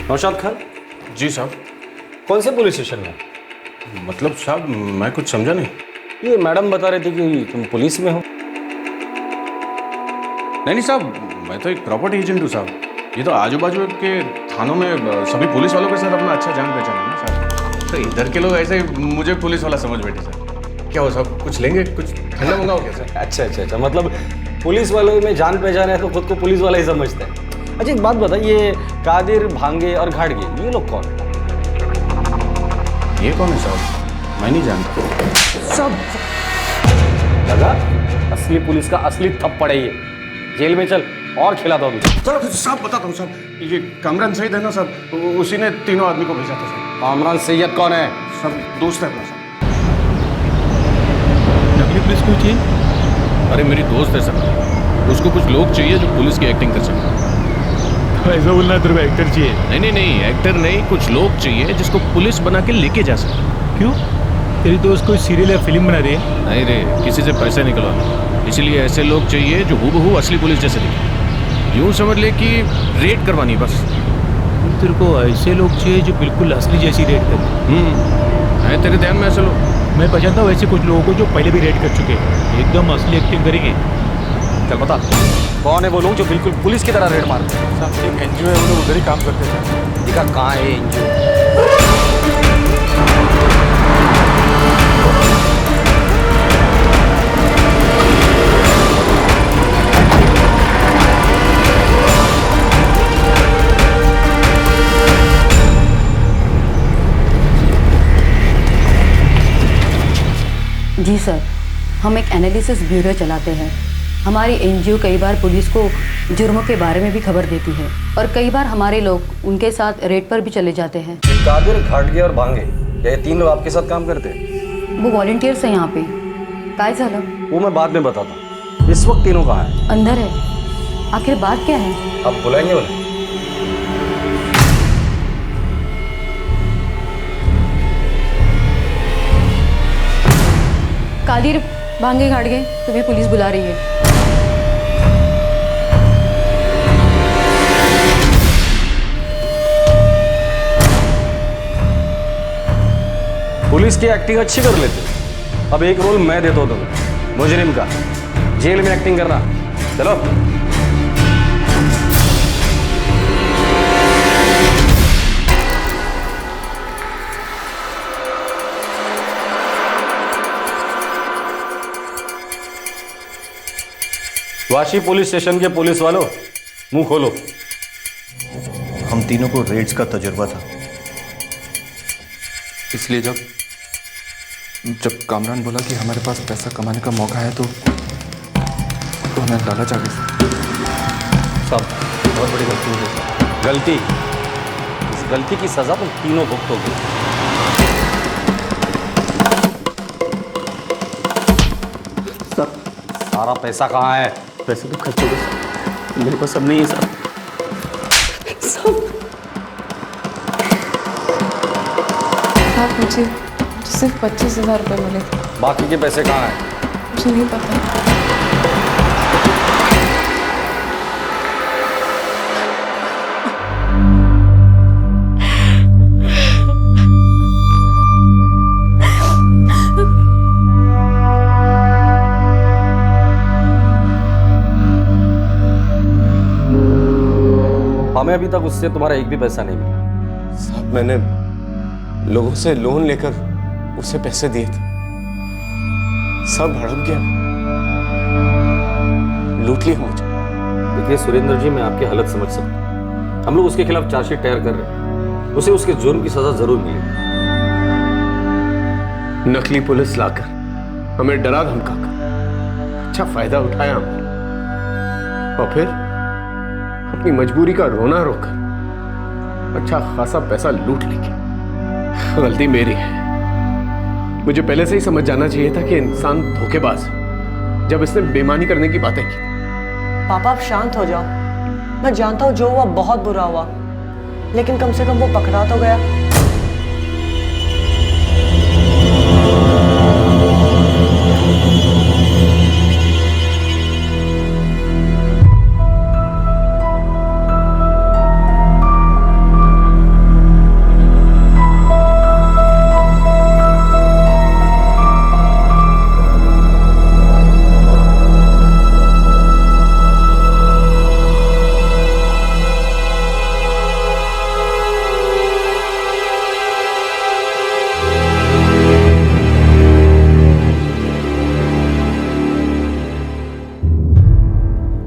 नौशाद खान। जी साहब। कौन से पुलिस स्टेशन में? मतलब साहब मैं कुछ समझा नहीं। ये मैडम बता रहे थे कि तुम पुलिस में हो। नहीं साहब, मैं तो एक प्रॉपर्टी एजेंट हूँ साहब। ये तो आजू बाजू के थानों में सभी पुलिस वालों के साथ अपना अच्छा जान पहचान है ना साहब। तो इधर के लोग ऐसे मुझे पुलिस वाला समझ बैठे सर। क्या हो साहब, कुछ लेंगे? कुछ ठंडा मंगाओ क्या सर? अच्छा, मतलब पुलिस वालों में जान पहचान है तो खुद को पुलिस वाला ही समझते हैं। अच्छा एक बात बता, ये कादिर, भांगे और घाटगे ये लोग कौन है? ये कौन है साहब? मैं नहीं जानता। सब लगा असली पुलिस का असली थप्पड़ है ये। जेल में चल और खिलाता हूँ। चलो साहब बताता हूँ साहब, ये कामरान सईद है ना साहब, उसी ने तीनों आदमी को भेजा था सर। कामरान सैयद कौन है? सब दोस्त है अपना साहब। नकली पुलिस क्यों चाहिए? अरे मेरी दोस्त है सर, उसको कुछ लोग चाहिए जो पुलिस की एक्टिंग कर सके। ऐसा बोलना तेरे को एक्टर चाहिए? नहीं, एक्टर नहीं, कुछ लोग चाहिए जिसको पुलिस बना के लेके जा सके। क्यों? तेरी दोस्त कोई सीरियल या फिल्म बना रही है? नहीं रे, किसी से पैसे निकलवाना, इसलिए ऐसे लोग चाहिए जो हूबहू असली पुलिस जैसे दिखे। यूँ समझ ले कि रेड करवानी बस। तेरे को ऐसे लोग चाहिए जो बिल्कुल असली जैसी रेड करे। है तेरे ध्यान में ऐसे लोग? मैं पहचानता हूँ ऐसे कुछ लोगों को जो पहले भी रेड कर चुके हैं, एकदम असली एक्टिंग करेंगे। चल बता कौन है वो लोग जो बिल्कुल पुलिस की तरह रेड मारते हैं? साहब एक एनजीओ है, वो लोग उधर ही काम करते थे। दिखा कहाँ है एनजीओ? जी सर, हम एक एनालिसिस ब्यूरो चलाते हैं हमारी एनजीओ कई बार पुलिस को जुर्मों के बारे में भी खबर देती है और कई बार हमारे लोग उनके साथ रेड पर भी चले जाते हैं। कादिर, घाटगे और भांगे, ये 3 लोग आपके साथ काम करते हैं? वो वॉलंटियर्स हैं यहाँ पे। काय झालं? वो मैं बाद में बताता हूँ। इस वक्त तीनों कहाँ हैं? अंदर है। आखिर बात क्या है? आप बुलाएंगे उन्हें? कादिर, भांगे, घाटगे, तुम्हें पुलिस बुला रही है। पुलिस की एक्टिंग अच्छी कर लेते। अब एक रोल मैं देता हूँ तुम्हें, मुजरिम का। जेल में एक्टिंग करना। चलो। वाशी पुलिस स्टेशन के पुलिस वालों, मुंह खोलो। हम तीनों को रेड्स का तजुर्बा था, इसलिए जब कामरान बोला कि हमारे पास पैसा कमाने का मौका है तो हमें लालच आ गई। सब बहुत बड़ी गलती हो गई। गलती, इस गलती की सजा तुम तीनों भुगतोगे। सर, सारा पैसा कहाँ है? पैसे तो खर्च हो गए, मेरे पास सब नहीं है सर। साहब, मुझे सिर्फ 25,000 रुपये मिले थे। बाकी के पैसे कहाँ हैं? मुझे नहीं पता। हमें अभी तक उससे तुम्हारा एक भी पैसा नहीं मिला। साहब, मैंने लोगों से लोन लेकर उसे पैसे दिए थे। सब हड़प गया, लूट लिया मुझे। देखिए सुरेंद्र जी, मैं आपकी हालत समझ सकता हूँ। हम लोग उसके खिलाफ चार्जशीट तैयार कर रहे हैं। उसे उसके जुर्म की सजा जरूर मिलेगी। नकली पुलिस लाकर हमें डरा धमकाकर अच्छा फायदा उठाया हमने, और फिर अपनी मजबूरी का रोना रोकर अच्छा खासा पैसा लूट लेंगे। गलती मेरी है। मुझे पहले से ही समझ जाना चाहिए था कि इंसान धोखेबाज है जब इसने बेईमानी करने की बातें की। पापा, आप शांत हो जाओ। मैं जानता हूँ जो हुआ बहुत बुरा हुआ, लेकिन कम से कम वो पकड़ा तो गया।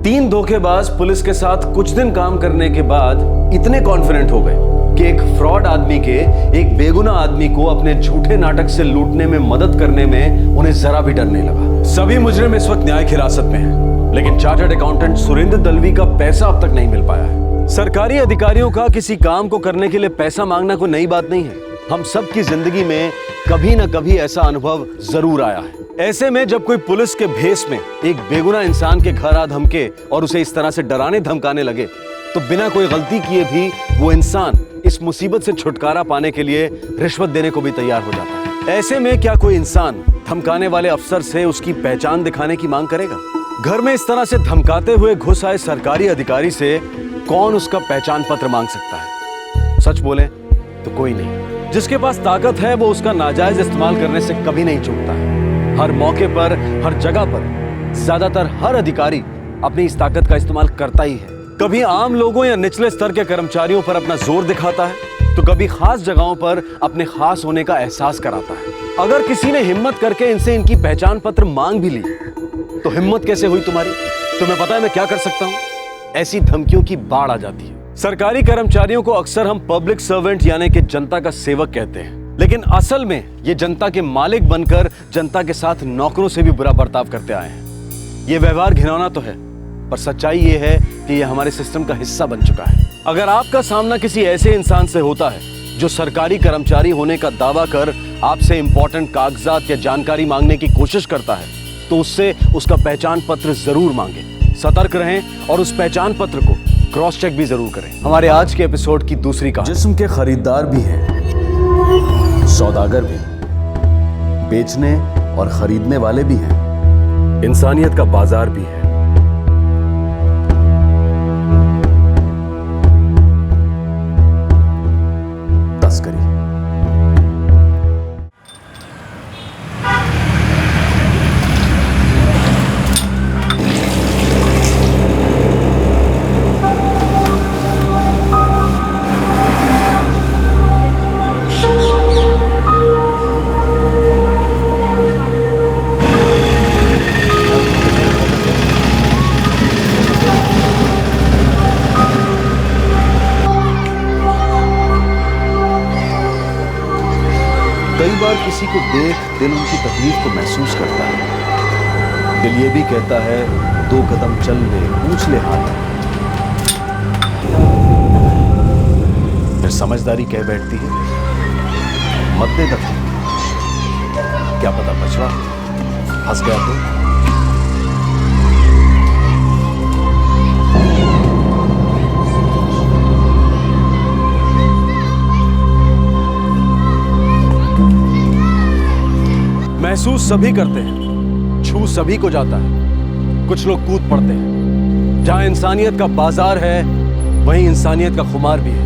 तीन धोखेबाज पुलिस के साथ कुछ दिन काम करने के बाद इतने कॉन्फिडेंट हो गए कि एक फ्रॉड आदमी के एक बेगुनाह आदमी को अपने झूठे नाटक से लूटने में मदद करने में उन्हें जरा भी डर नहीं लगा। सभी मुजरिम इस वक्त न्यायिक हिरासत में हैं, लेकिन चार्टर्ड अकाउंटेंट सुरेंद्र दलवी का पैसा अब तक नहीं मिल पाया है। सरकारी अधिकारियों का किसी काम को करने के लिए पैसा मांगना कोई नई बात नहीं है। हम सबकी जिंदगी में कभी ना कभी ऐसा अनुभव जरूर आया है। ऐसे में जब कोई पुलिस के भेष में एक बेगुनाह इंसान के घर आ धमके और उसे इस तरह से डराने धमकाने लगे, तो बिना कोई गलती किए भी वो इंसान इस मुसीबत से छुटकारा पाने के लिए रिश्वत देने को भी तैयार हो जाता है। ऐसे में क्या कोई इंसान धमकाने वाले अफसर से उसकी पहचान दिखाने की मांग करेगा? घर में इस तरह से धमकाते हुए घुस आए सरकारी अधिकारी से कौन उसका पहचान पत्र मांग सकता है? सच बोले तो कोई नहीं। जिसके पास ताकत है वो उसका नाजायज इस्तेमाल करने से कभी नहीं चूकता है। हर मौके पर, हर जगह पर, ज्यादातर हर अधिकारी अपनी इस ताकत का इस्तेमाल करता ही है। कभी आम लोगों या निचले स्तर के कर्मचारियों पर अपना जोर दिखाता है, तो कभी खास जगहों पर अपने खास होने का एहसास कराता है। अगर किसी ने हिम्मत करके इनसे इनकी पहचान पत्र मांग भी ली, तो हिम्मत कैसे हुई तुम्हारी? तुम्हें पता है मैं क्या कर सकता हूं? ऐसी धमकियों की बाढ़ आ जाती है। सरकारी कर्मचारियों को अक्सर हम पब्लिक सर्वेंट यानी कि जनता का सेवक कहते हैं, लेकिन असल में ये जनता के मालिक बनकर जनता के साथ नौकरों से भी बुरा बर्ताव करते आए हैं। ये व्यवहार घिनौना तो है, पर सच्चाई ये है कि ये हमारे सिस्टम का हिस्सा बन चुका है। अगर आपका सामना किसी ऐसे इंसान से होता है जो सरकारी कर्मचारी होने का दावा कर आपसे इंपॉर्टेंट कागजात या जानकारी मांगने की कोशिश करता है, तो उससे उसका पहचान पत्र जरूर मांगे। सतर्क रहें और उस पहचान पत्र को क्रॉस चेक भी जरूर करें। हमारे आज के एपिसोड की दूसरी कहानी। जिस्म के खरीदार भी हैं, सौदागर भी, बेचने और खरीदने वाले भी हैं, इंसानियत का बाजार भी है। तस्करी। कई बार किसी को देख दिल उनकी तकलीफ को महसूस करता है। दिल ये भी कहता है 2 कदम चल ले, पूछ ले हाल। फिर समझदारी कह बैठती है मत दे दखल, क्या पता बचवा फंस गया तो। महसूस सभी करते हैं, छू सभी को जाता है। कुछ लोग कूद पड़ते हैं। जहां इंसानियत का बाजार है, वहीं इंसानियत का खुमार भी है।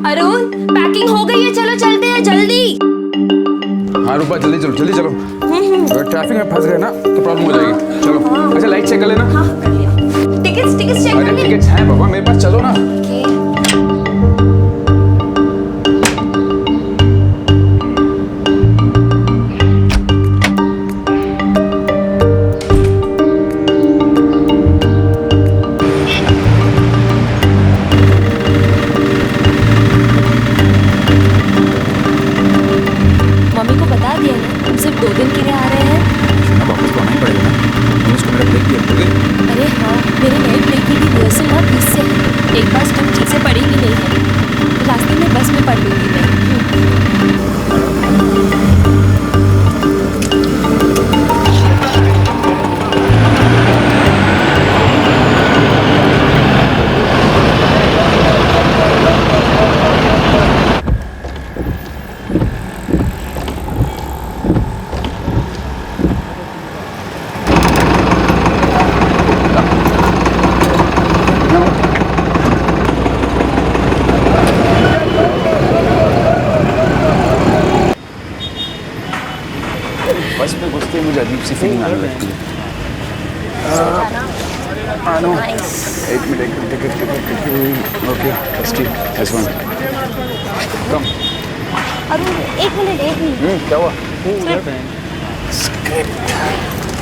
अरुण, पैकिंग हो गई है, चलो चलते हैं जल्दी। हाँ रूपा जल्दी चलो, जल्दी चलो। अगर ट्रैफिक में फंस गए ना तो प्रॉब्लम हो जाएगी। चलो। अच्छा लाइट चेक कर लेना। टिकट्स चेक कर अरे टिकट्स हैं बाबा मेरे पास, चलो ना। मम्मी को बता दिया ना, हम सिर्फ 2 दिन के लिए आ रहे हैं। अब वापस तो आना ही पड़ेगा ना, उसको मेरा ब्रेक दिया तो। अरे हाँ, मेरे नए प्ले की रिहर्सल ना 20 से है। एक बार स्टेप ठीक से पढ़ेगी नहीं है, रास्ते में बस में पढ़ लूंगी मैं। बस में घुसते ही मुझे अजीब सी फीलिंग आने लगती है। एक मिनट टिकट ओके S1 कम। अरुण, एक मिनट। क्या हुआ?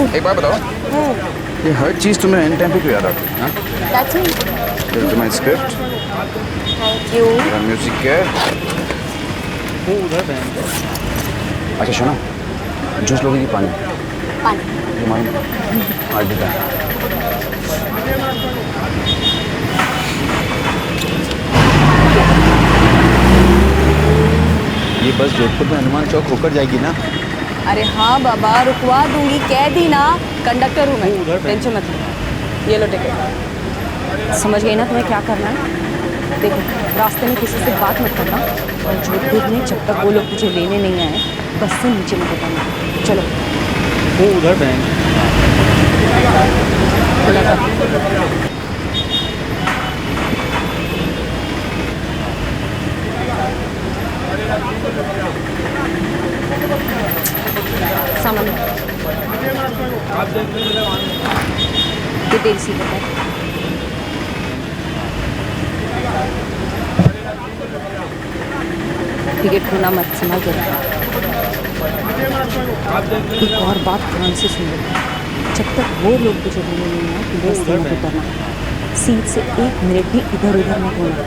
एक बात बताओ, ये हर चीज़ तुम्हें एंड टाइम पे क्यों याद आती है? हाँ? तुम्हारी स्क्रिप्ट, थैंक यू। म्यूजिक क्या? अच्छा सुनो, जूस लोगे कि पानी? आज भी ये बस जोधपुर में हनुमान चौक होकर जाएगी ना? अरे हाँ बाबा, रुकवा दूंगी, कह दी ना। कंडक्टर हूँ मैं, टेंशन मत लो। ये लो टिकट। समझ गई ना तुम्हें क्या करना है? देखो, रास्ते में किसी से बात मत करना, और जोधपुर में जब तक वो लोग तुझे लेने नहीं आए, बस से नीचे मत उतरना। चलो। वो उधर बैंक। सामान ये तेरी सीट है। टिकट खोना मत, संभाल के रखना। एक और बात ध्यान से सुन लो, जब तक वो लोग मुझे बोले नहीं आए कि रास्ते में उतरना, सीट से 1 मिनट भी इधर उधर मत होना,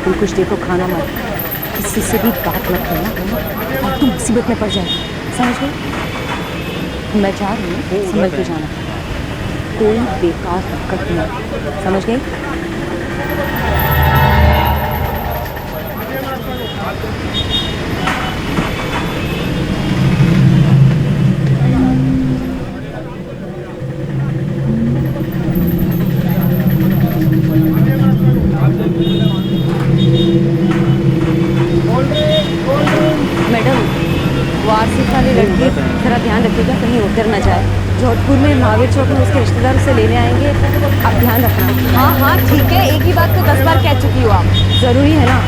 कोई कुछ देखो खाना मत, किसी से भी बात मत करना, और तुम मुसीबत में पड़ जाएगी, समझ गई? मैं जा रही हूँ, संभल के जाना, कोई बेकार हरकत नहीं, समझ गई? मैडम, वो आरसीएफ वाली लड़की जरा ध्यान रखिएगा कहीं उतर न जाए। जोधपुर में महावीर चौक में उसके रिश्तेदार उसे लेने आएंगे, आप ध्यान रखना। हाँ हाँ ठीक है, एक ही बात को 10 बार कह चुकी हो आप, ज़रूरी है ना?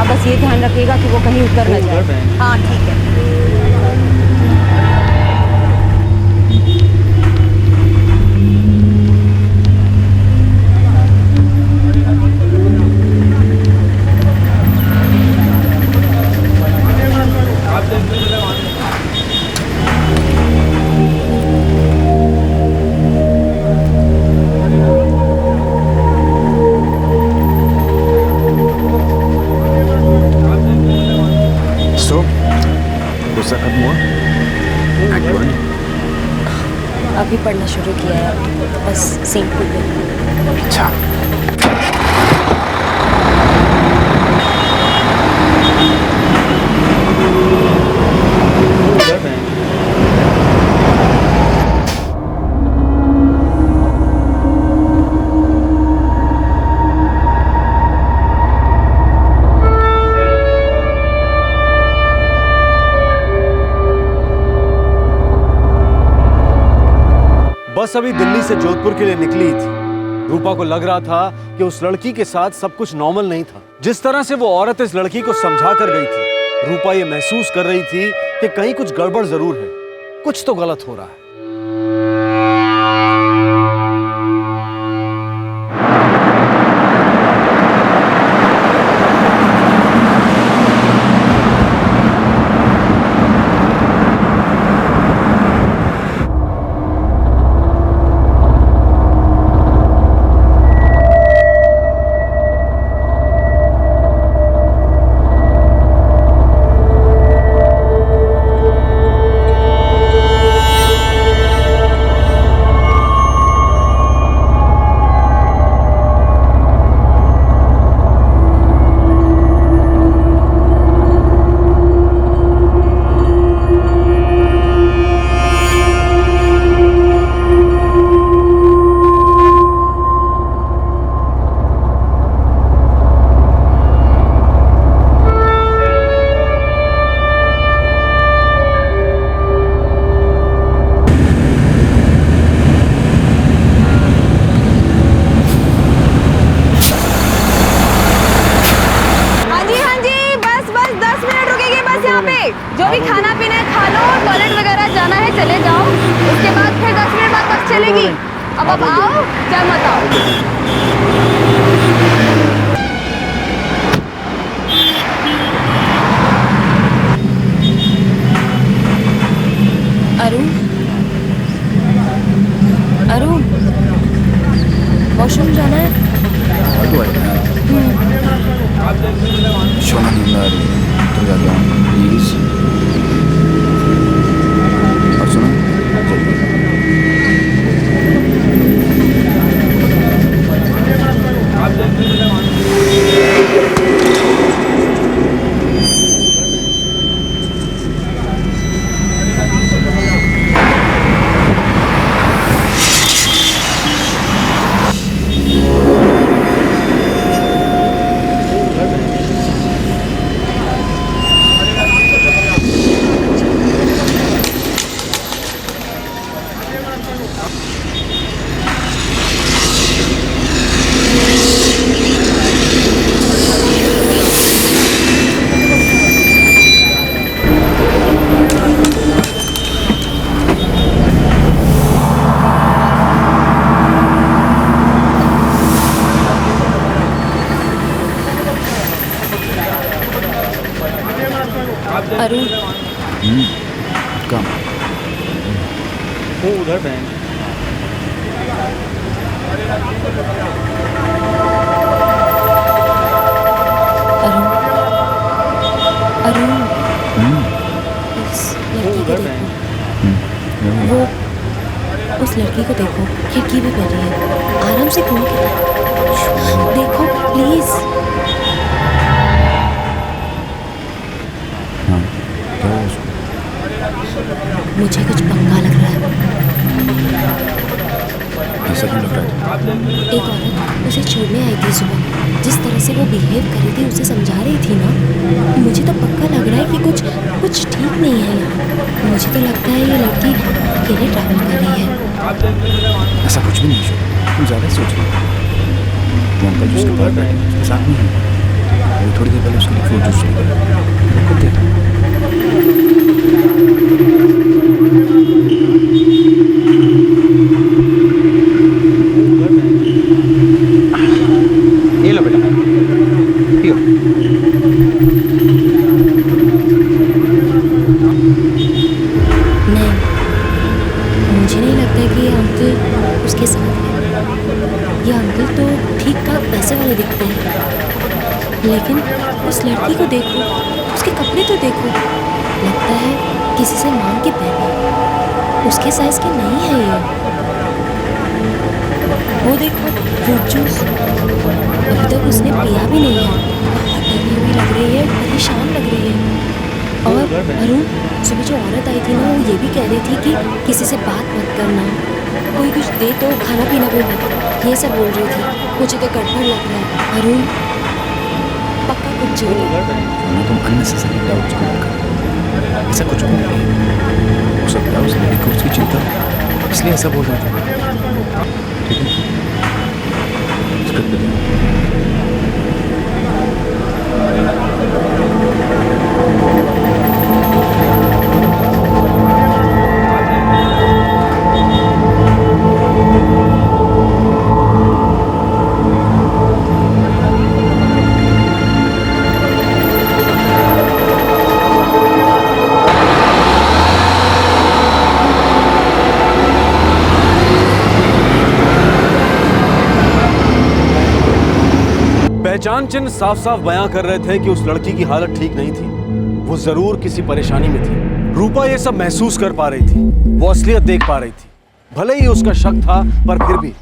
आप बस ये ध्यान रखिएगा कि वो कहीं उतर न जाए। हाँ ठीक है। गुस्सा खत्म हुआ? एक्ट 1 अभी पढ़ना शुरू किया है, बस सीन खुल गई। अच्छा, बस अभी दिल्ली से जोधपुर के लिए निकली थी। रूपा को लग रहा था कि उस लड़की के साथ सब कुछ नॉर्मल नहीं था। जिस तरह से वो औरत इस लड़की को समझा कर गई थी, रूपा ये महसूस कर रही थी कि कहीं कुछ गड़बड़ जरूर है, कुछ तो गलत हो रहा है। जो भी खाना पीना है खा लो, टॉयलेट वगैरह जाना है चले जाओ, उसके बाद फिर 10 मिनट बाद बस चलेगी। अब आओ या मत आओ। अरुण, अरुण, वॉशरूम जाना है? सोना नींद आ रही है, तुम जाके आओ प्लीज। और सुनो जल्दी। अरुण, कम वो उधर बहन। अरुण, इस लड़की को देखो। वो उस लड़की को देखो, खिड़की पे बैठी है, आराम से घूम के देखो प्लीज। मुझे कुछ पंगा लग रहा है। ऐसा क्यों लग रहा है? एक औरत उसे छोड़ने आई थी सुबह, जिस तरह से वो बिहेव कर रही थी, उसे समझा रही थी ना, मुझे तो पक्का लग रहा है कि कुछ ठीक नहीं है यहाँ। मुझे तो लगता है ये लड़की अकेले ट्रैवल कर रही है। ऐसा कुछ भी नहीं है, तुम ज़्यादा सोच रही हो। वो अंकल जो उसके पास बैठे हैं, उसके साथ नहीं है। वो थोड़ी देर पहले उसके लिए फ्रूट जूस लेकर खुद देखा। ये लो बेटा, पियो। नहीं, मुझे नहीं लगता कि ये अंकल उसके साथ है। ये अंकल तो ठीक ठाक पैसे वाले दिखते हैं, लेकिन उस लड़की को देखो, उसके कपड़े तो देखो, लगता है किसी से मांग के पहने। उसके साइज की नहीं है ये। वो देखो फ्रूट जूस, अभी तक उसने पिया भी नहीं है, बहुत डरी हुई लग रही है, परेशान लग रही है। और अरुण, सुबह जो औरत आई थी ना, वो ये भी कह रही थी कि किसी से बात मत करना, कोई कुछ दे तो खाना पीना भी मत, ये सब बोल रही थी। मुझे तो गड़बड़ लग रहा है अरुण, पक्का कुछ चाहिए। तुम अननेसेसरी डाउट्स मत करो, ऐसा कुछ भी नहीं है। हो सकता है उस लड़की को उसकी चिंता, इसलिए ऐसा बोल रहा था। ठीक है, उसका पहचान चिन्ह साफ साफ बयां कर रहे थे कि उस लड़की की हालत ठीक नहीं थी। वो जरूर किसी परेशानी में थी। रूपा ये सब महसूस कर पा रही थी, वो असलियत देख पा रही थी। भले ही उसका शक था, पर फिर भी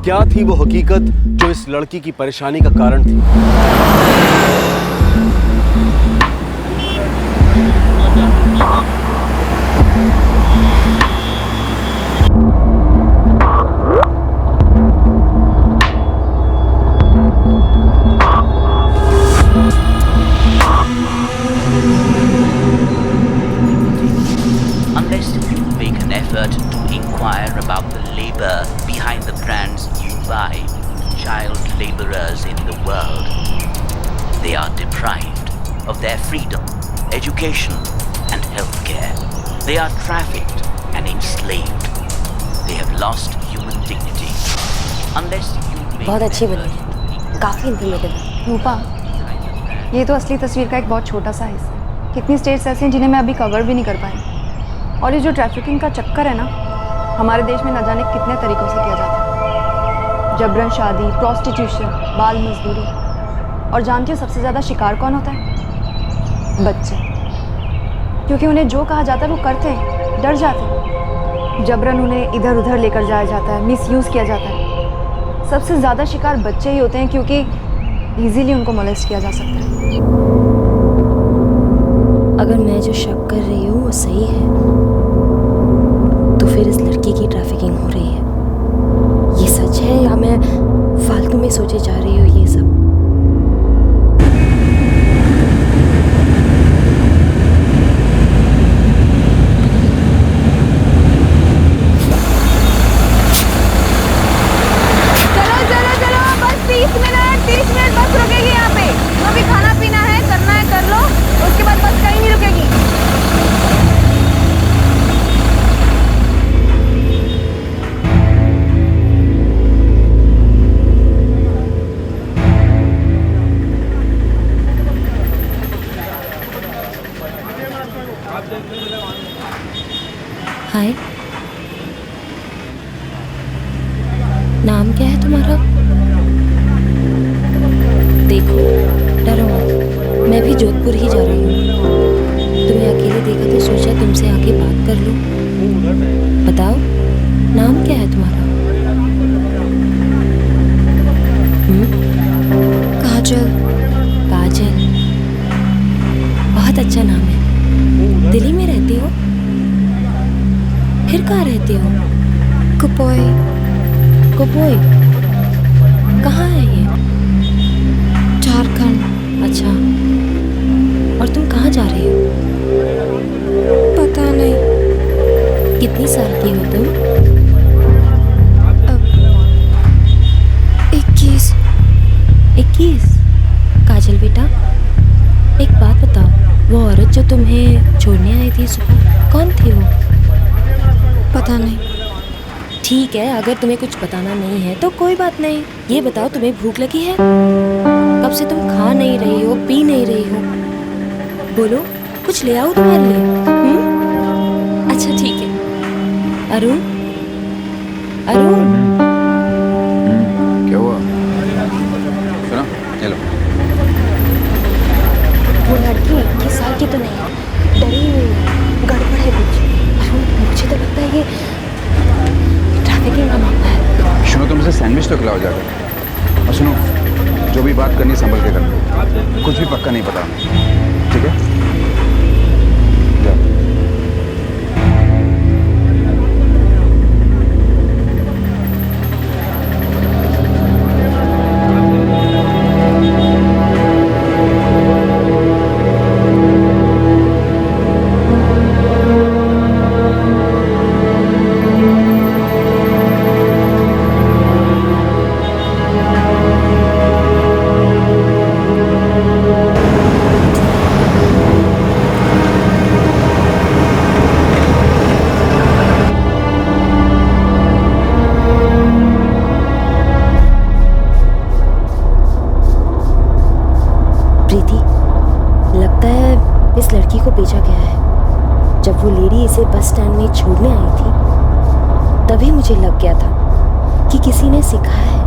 क्या थी वो हकीकत जो इस लड़की की परेशानी का कारण थी? Unless you make an effort to inquire about the labor behind the brands you buy, child laborers in the world, they are deprived of their freedom, education, and healthcare. They are trafficked and enslaved. They have lost human dignity. Unless you make बहुत अच्छी an बनी effort है, काफी informative है। रूपा, ये तो असली तस्वीर का एक बहुत छोटा सा हिस्सा है। कितनी स्टेट्स ऐसी हैं जिन्हें मैं अभी कवर भी नहीं कर पाई। और ये जो ट्रैफिकिंग का चक्कर है ना, हमारे देश में न जाने कितने तरीकों से किया जाता है। जबरन शादी, प्रोस्टिट्यूशन, बाल मजदूरी। और जानती हो सबसे ज़्यादा शिकार कौन होता है? बच्चे। क्योंकि उन्हें जो कहा जाता है वो करते हैं, डर जाते हैं। जबरन उन्हें इधर उधर लेकर जाया जाता है, मिसयूज़ किया जाता है। सबसे ज़्यादा शिकार बच्चे ही होते हैं, क्योंकि ईजीली उनको मोलेस्ट किया जा सकता है। अगर मैं जो शक कर रही हूँ वो सही है, तो फिर इस लड़की की ट्रैफिकिंग हो रही है। ये सच है या मैं फालतू में सोचे जा रही हूँ ये सब? चलो चलो चलो, बस 30 मिनट बस रुकेगी यहाँ पे। जो भी खाना पीना है, करना है कर लो, उसके बाद बस कहीं नहीं रुकेगी। हाय, नाम क्या है तुम्हारा? देखो, डरो मत, मैं भी जोधपुर ही जा रही हूँ। तुम्हें अकेले देखा तो सोचा तुमसे आके बात कर लूं। बताओ, नाम क्या है तुम्हारा? काजल। काजल, बहुत अच्छा नाम है। दिल्ली में रहती हो? फिर कहाँ रहती हो? कुपोई। कुपोई कहाँ है ये? झारखंड। अच्छा, और तुम कहाँ जा रही हो? पता नहीं। कितनी साल की हो तुम? 21। 21? काजल बेटा, एक बात बताओ, वो औरत जो तुम्हें छोड़ने आई थी सुबह, कौन थी वो? पता नहीं। ठीक है, अगर तुम्हें कुछ बताना नहीं है तो कोई बात नहीं। ये बताओ, तुम्हें भूख लगी है? कब से तुम खा नहीं रही हो, पी नहीं रही हो? बोलो, कुछ ले आओ तुम्हारे लिए। अच्छा ठीक है। अरुण, अरुण। क्या हुआ? सुना? हेलो। वो लड़की 21 साल की तो नहीं है, डरी हुई है, गड़बड़ है कुछ। अरुण, मुझे तो लगता है ये ट्रैफिकिंग का मामला है। सुनो, तुम इसे सैंडविच तो खिलाओ जाकर। और सुनो, जो भी बात करनी संभल के करना, कुछ भी पक्का नहीं पता, ठीक है? जाओ। जब वो लेडी इसे बस स्टैंड में छोड़ने आई थी, तभी मुझे लग गया था कि किसी ने सिखाया है।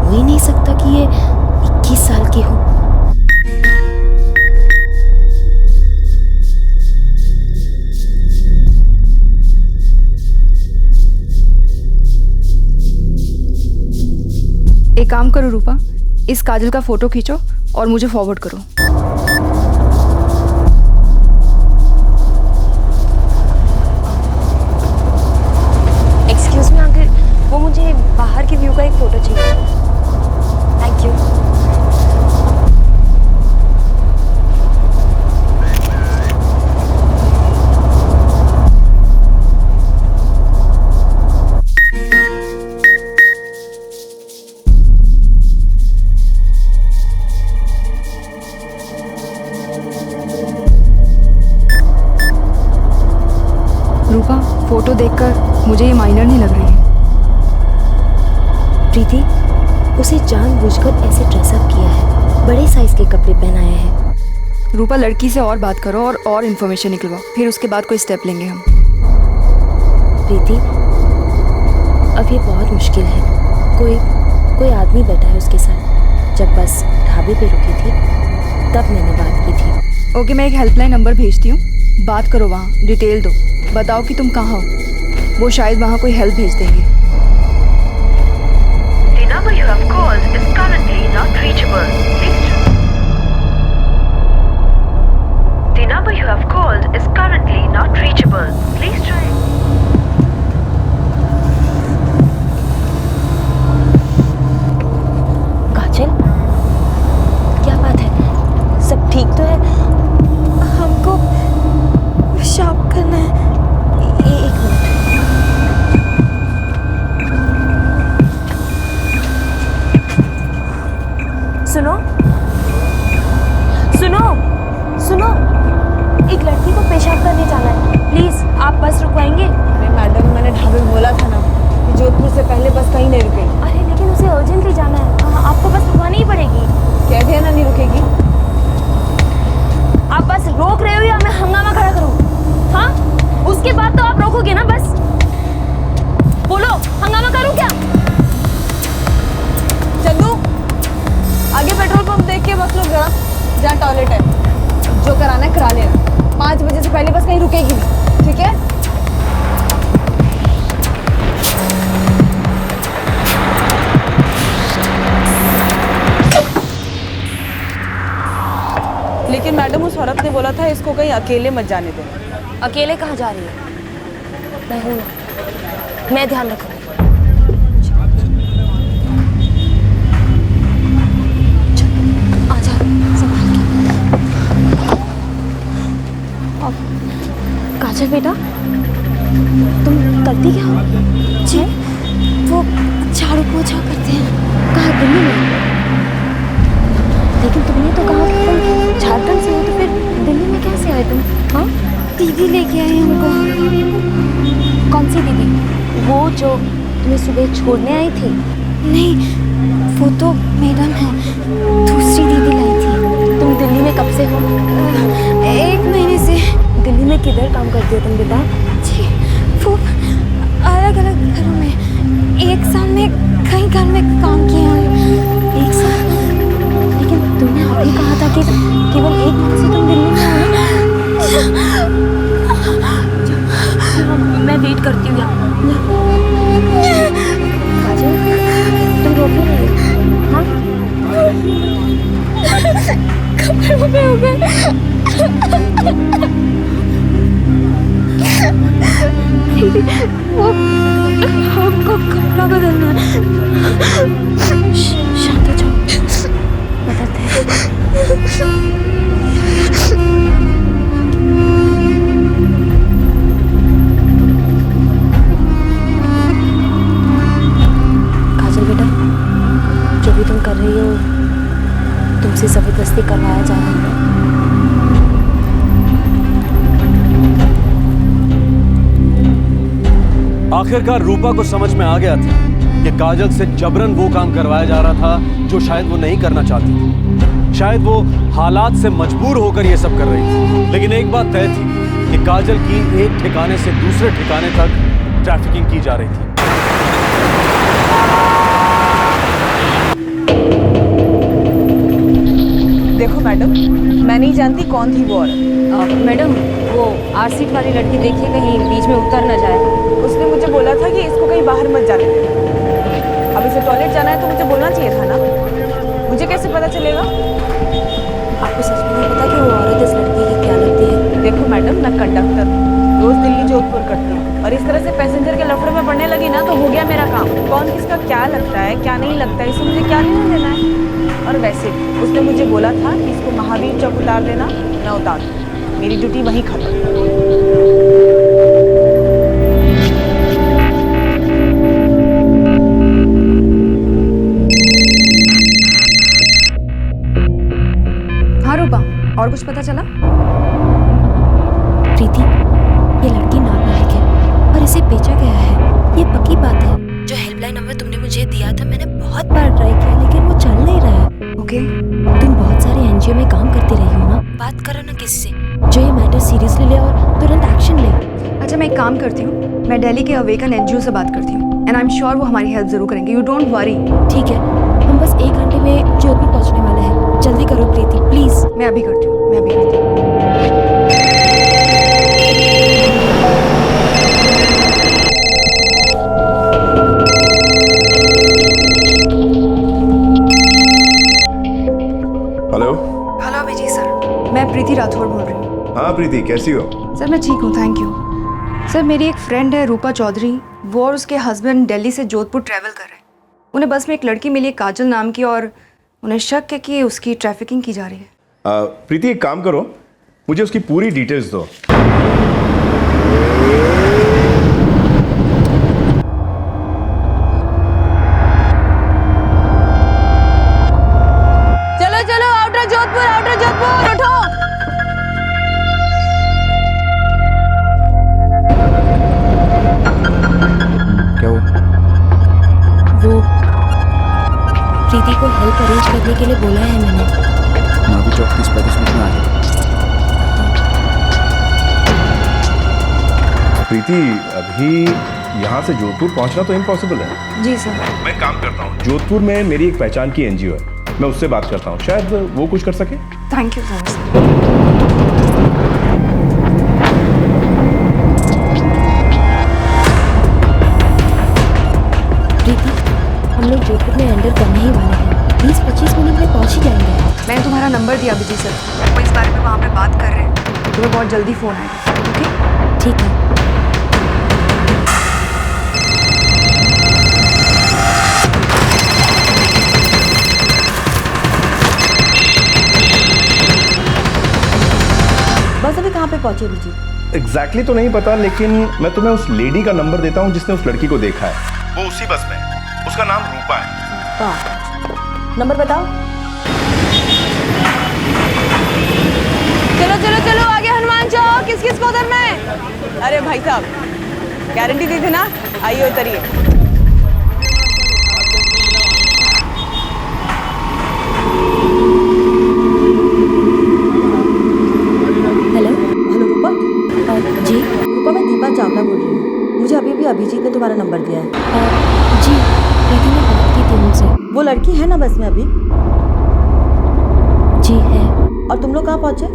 हो ही नहीं सकता कि ये 21 साल की हो। एक काम करो रूपा, इस काजल का फोटो खींचो और मुझे फॉरवर्ड करो। एक्सक्यूज मी अंकल, वो मुझे बाहर की व्यू का एक फोटो चाहिए। Thank you. रूपा, फोटो देखकर मुझे ये माइनर नहीं लग रही है। प्रीति, उसे जानबूझकर ऐसे ड्रेसअप किया है, बड़े साइज के कपड़े पहनाए हैं। रूपा, लड़की से और बात करो और इन्फॉर्मेशन निकलवाओ, फिर उसके बाद कोई स्टेप लेंगे हम। प्रीति, अब ये बहुत मुश्किल है। कोई आदमी बैठा है उसके साथ। जब बस ढाबे पे रुकी थी तब मैंने बात की थी। ओके, मैं एक हेल्पलाइन नंबर भेजती हूँ, बात करो वहाँ, डिटेल दो, बताओ कि तुम कहाँ हो। वो शायद वहाँ कोई हेल्प भेज देंगे। The number you have called is currently not reachable. The number you have called is currently not reachable. Please try. काजल, क्या बात है? सब ठीक तो है? हमको पेशाब करना है। एक मिनट। सुनो सुनो सुनो, एक लड़की को पेशाब करने जाना है, प्लीज आप बस रुकवाएंगे? अरे मैडम, मैंने ढाबे में बोला था ना कि जोधपुर से पहले बस कहीं नहीं रुकेगी। अरे लेकिन उसे अर्जेंटली जाना है, आपको बस रुकवानी ही पड़ेगी। कह दिया ना नहीं रुकेगी। आप बस रोक रहे हो या मैं हंगामा खड़ा करूं? हाँ, उसके बाद तो आप रोकोगे ना? बस बोलो, हंगामा करूं क्या? देख के बस लोग जरा, जहाँ टॉयलेट है, जो कराना है करा लेना। 5 बजे से पहले बस कहीं रुकेगी नहीं, ठीक है? लेकिन मैडम उस औरत ने बोला था इसको कहीं अकेले मत जाने देना। अकेले कहाँ जा रही है? मैं हूँ ना, मैं ध्यान रखूँगी। आजा, संभाल के। काजल बेटा, तुम करती क्या हो? जी, वो झाड़ू पोछा करते हैं। कहाँ? दिल्ली में? लेकिन तुमने तो कहा कि तुम झारखंड से हो, तो फिर दिल्ली में कैसे आए तुम? हाँ, दीदी लेके आए हमको। कौन सी दीदी? वो जो तुम्हें सुबह छोड़ने आई थी? नहीं, वो तो मैडम है, दूसरी दीदी लाई थी। तुम दिल्ली में कब से हो? 1 महीने से। दिल्ली में किधर काम करती हो तुम बेटा? जी, वो अलग अलग घरों में। 1 साल में कई घर में काम किया है। 1 साल? तुमने अभी कहा था कि केवल 1 महीने से तुम दिल्ली में हो। मैं वेट करती हूँ यहाँ। काजल, तुम रो क्यों रही हो? हाँ? कपड़ों पे हो गए। वो हमको कपड़ा बदलना है। शांत हो जाओ, बदलते हैं। काजल बेटा, जो भी तुम कर रही हो, तुमसे जबरदस्ती करवाया जा रहा है। आखिरकार रूपा को समझ में आ गया था कि काजल से जबरन वो काम करवाया जा रहा था जो शायद वो नहीं करना चाहती थी। शायद वो हालात से मजबूर होकर ये सब कर रही थी। लेकिन एक बात तय थी कि काजल की एक ठिकाने से दूसरे ठिकाने तक ट्रैफिकिंग की जा रही थी। देखो मैडम, मैं नहीं जानती कौन थी वो औरत। मैडम, वो आर सीट वाली लड़की देखिए कहीं बीच में उतर न जाए। उसने मुझे बोला था कि इसको कहीं बाहर मत जाने देना। अब इसे टॉयलेट जाना है तो मुझे बोलना चाहिए था ना। मुझे कैसे पता चलेगा? आपको सच में नहीं पता कि वो औरत इस लड़की की क्या लगती है? देखो मैडम, मैं कंडक्टर रोज दिल्ली जोधपुर करती हूँ, और इस तरह से पैसेंजर के लफड़े में पड़ने लगी ना तो हो गया मेरा काम। कौन किसका क्या लगता है, क्या नहीं लगता है, इससे मुझे क्या लेना देना है? और वैसे उसने मुझे बोला था कि इसको महावीर चौक उतार देना, मैं उतार दूँ। मेरी ड्यूटी वहीं खत्म। हाँ रूपा, और कुछ पता चला? प्रीति, ये लड़की नाबालिग है और इसे बेचा गया है, ये पक्की बात है। जो हेल्पलाइन नंबर तुमने मुझे दिया था, मैंने बहुत बार ट्राई किया लेकिन वो चल नहीं रहा है। ओके, तुम बहुत सारे एनजीओ में काम करती रही हो ना, बात करो ना किसी से जो ये मैटर सीरियसली ले और तुरंत एक्शन ले। अच्छा, मैं एक काम करती हूँ, मैं दिल्ली के अवेकन एनजीओ से बात करती हूँ, एंड आई एम श्योर वो हमारी हेल्प जरूर करेंगे। You don't worry. ठीक है, हम बस 1 घंटे में जोधपुर पहुँचने वाले हैं। जल्दी करो प्रीति, प्लीज। मैं अभी करती हूँ, मैं अभी करती हूँ। हेलो। हेलो अभिजीत सर, मैं प्रीति राठौर बोल रही हूँ। हाँ प्रीति, कैसी हो? सर मैं ठीक हूँ, थैंक यू। सर मेरी एक फ्रेंड है रूपा चौधरी, वो और उसके हस्बैंड दिल्ली से जोधपुर ट्रैवल कर रहे हैं। उन्हें बस में एक लड़की मिली काजल नाम की, और उन्हें शक है कि उसकी ट्रैफिकिंग की जा रही है। प्रीति एक काम करो, मुझे उसकी पूरी डिटेल्स दो। चलो चलो, आउटर जोधपुर उठो। क्या हुआ? वो प्रीति को हेल्प अरेंज करने के लिए बोला है मैंने। महावीर चौक 30-35 मिनट में आ जाओ। प्रीति, अभी यहाँ से जोधपुर पहुँचना तो इम्पॉसिबल है। जी सर। मैं काम करता हूँ, जोधपुर में मेरी एक पहचान की एनजीओ है, मैं उससे बात करता हूँ, शायद वो कुछ कर सके। Thank you so much. Preeti, हम लोग जोधपुर में एंटर करने ही वाले हैं। 20-25 मिनट में पहुंच ही जाएंगे। मैंने तुम्हारा नंबर दिया अभिजीत सर, वो इस बारे में वहाँ पे बात कर रहे हैं। तुम्हें बहुत जल्दी फ़ोन आएगा, ओके? ठीक है। बस अभी कहाँ पे पहुँचे अभिजीत? एग्जैक्टली तो नहीं पता, लेकिन मैं तुम्हें उस लेडी का नंबर देता हूँ जिसने उस लड़की को देखा है। वो उसी बस में है, उसका नाम रूपा है। हाँ, नंबर बताओ। चलो चलो चलो, आगे हनुमान चौक, किस किस को उतरना है? अरे भाई साहब, गारंटी दी थी ना, आइए उतरिए। हेलो हेलो रूपा। जी रूपा, मैं दीपा चावला बोल रही हूँ। मुझे अभी अभी अभिजीत ने तुम्हारा नंबर दिया है। जी, प्रीति ने बात की थी उनसे। वो लड़की है ना बस में अभी? जी है। और तुम लोग कहाँ पहुँचे?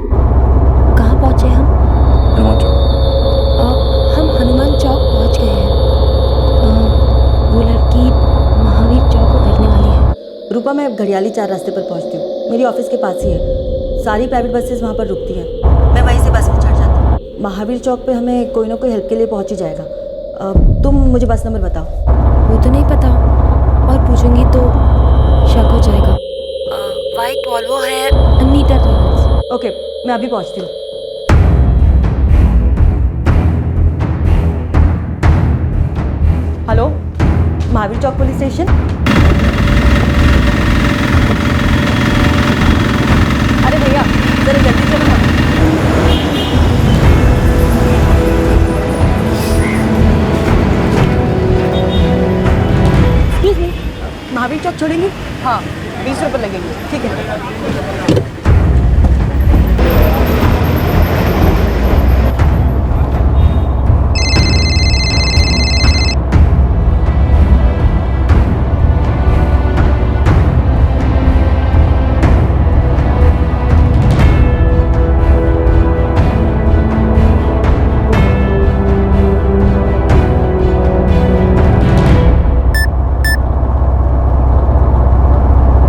कहाँ पहुँचे हम? हनुमान चौक। हम हनुमान चौक पहुँच गए हैं। वो लड़की महावीर चौक उतरने वाली है। रूपा, मैं घड़ियाली 4 रास्ते पर पहुँचती हूँ। मेरी ऑफिस के पास ही है। सारी प्राइवेट बसेस वहाँ पर रुकती हैं। मैं वहीं से बस में चढ़ जाती हूँ। महावीर चौक पे हमें कोई ना कोई हेल्प के लिए पहुँच ही जाएगा। तुम मुझे बस नंबर बताओ। वो तो नहीं पता, और पूछूंगी तो शक हो जाएगा। वाइट वॉल्वो है, नीटा ट्रेवल्स। ओके, मैं अभी पहुँचती हूँ। हेलो, महावीर चौक पुलिस स्टेशन। अरे भैया, जरा जल्दी चलो ना। एक्सक्यूज मी, महावीर चौक छोड़ेंगे? हाँ, 20 रुपये लगेंगे। ठीक है।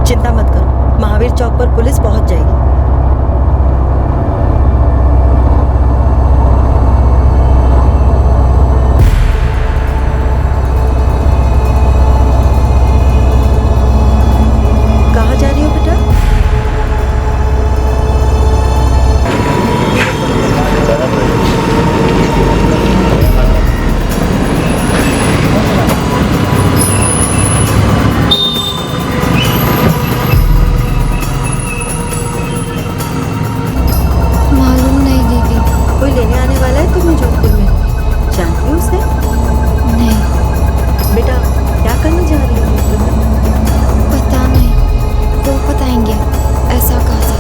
चिंता मत करो, महावीर चौक पर पुलिस पहुंच जाएगी। कहाँ जा रही हो बेटा? मालूम नहीं दीदी। कोई लेने आने वाला है तुम्हें जोधपुर में? जानती हो उसे? नहीं। बेटा, क्या करने जा रही हो? पता नहीं, वो बताएंगे। ऐसा कहा था।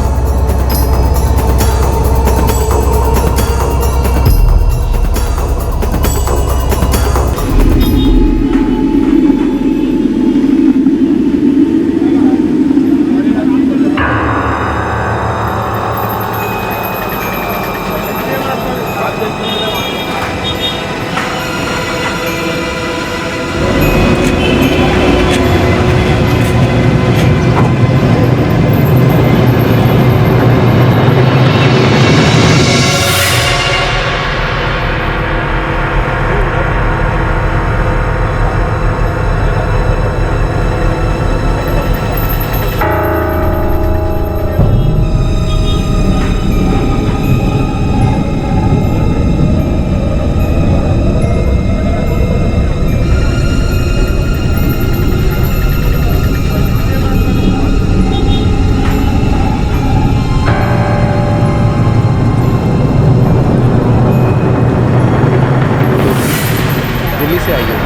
दिल्ली से आई हो?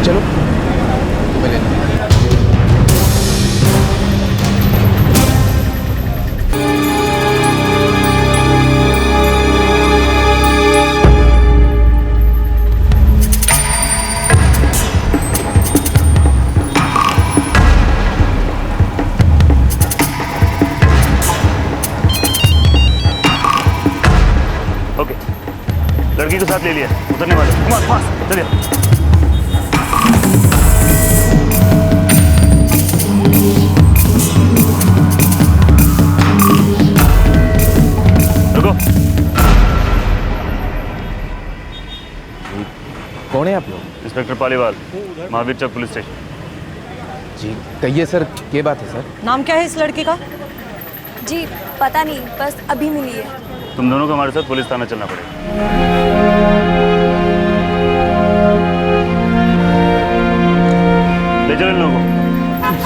चलो तुम्हें लेना। ओके, लड़की को साथ ले लिया, उतरने वाले। कुमार फास्ट चलिए। रुको। कौन है आप लोग? इंस्पेक्टर पालीवाल, महावीर चौक पुलिस स्टेशन। जी कहिए सर, क्या बात है सर? नाम क्या है इस लड़की का? जी पता नहीं, बस अभी मिली है। तुम दोनों को हमारे साथ पुलिस थाना चलना पड़ेगा। ले चलो इन लोगों को।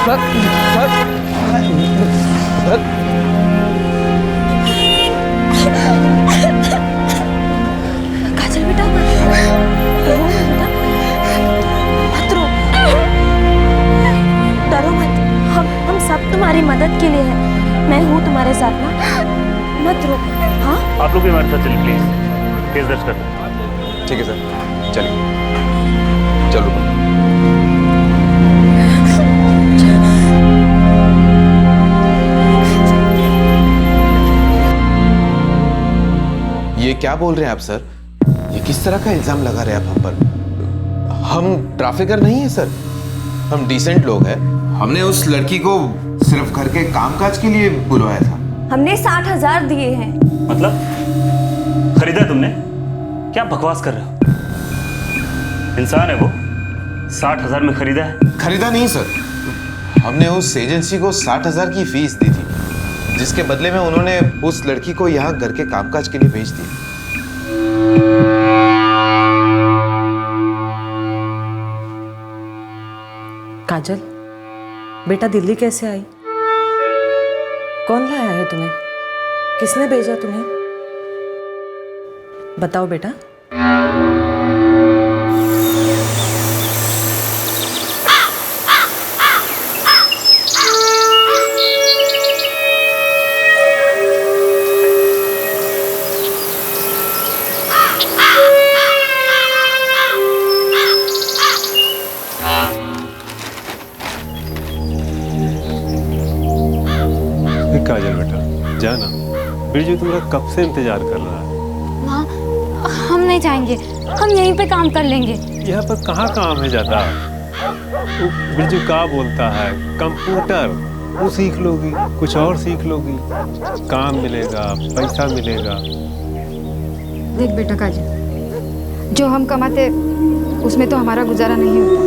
सर काजल बेटा, मत रो, डरो मत, हम सब तुम्हारी मदद के लिए हैं। मैं हूँ तुम्हारे साथ ना, मत रो। हाँ आप लोग भी हमारे साथ चलिए प्लीज, केस दर्ज कर दो। ठीक है सर, चलिए चलो। ये क्या बोल रहे हैं आप सर? ये किस तरह का इल्जाम लगा रहे हैं आप हम पर? हम ट्रैफिकर नहीं है सर, हम डिसेंट लोग हैं। हमने उस लड़की को सिर्फ घर के कामकाज के लिए बुलवाया था। हमने 60,000 दिए हैं। मतलब खरीदा तुमने? क्या बकवास कर रहे हो? इंसान है वो, 60,000 में खरीदा है? खरीदा नहीं सर, हमने उस एजेंसी को 60,000 की फीस दी थी, जिसके बदले में उन्होंने उस लड़की को यहाँ घर के कामकाज के लिए भेज दिया। काजल बेटा, दिल्ली कैसे आई? कौन लाया है तुम्हें? किसने भेजा तुम्हें? बताओ बेटा। काजल बेटा जाना, बिरजू तुम्हारा कब से इंतजार कर रहा है। माँ हम नहीं जाएंगे, हम यहीं पे काम कर लेंगे। यहाँ पर कहाँ काम है ज़्यादा? बिरजू का बोलता है कंप्यूटर, वो सीख लोगी, कुछ और सीख लोगी, काम मिलेगा, पैसा मिलेगा। देख बेटा काजल, जो हम कमाते उसमें तो हमारा गुजारा नहीं होता।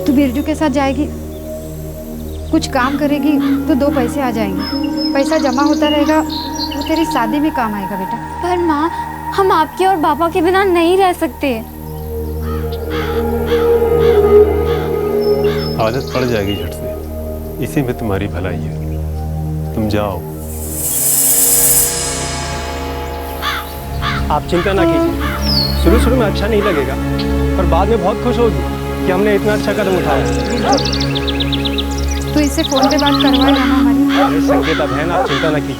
तू बिरजू के साथ जाएगी, कुछ काम करेगी तो 2 पैसे आ जाएंगे, पैसा जमा होता रहेगा, वो तेरी शादी में काम आएगा बेटा। पर माँ, हम आपके और पापा के बिना नहीं रह सकते। आदत पड़ जाएगी झट से, इसी में तुम्हारी भलाई है। तुम जाओ। आप चिंता ना कीजिए, शुरू में अच्छा नहीं लगेगा, पर बाद में बहुत खुश होगी कि हमने इतना अच्छा कदम उठाया। तो इससे फोन पे बात करवा लेना हमारी। अरे संकेता बहन, आप चिंता ना कीजिए,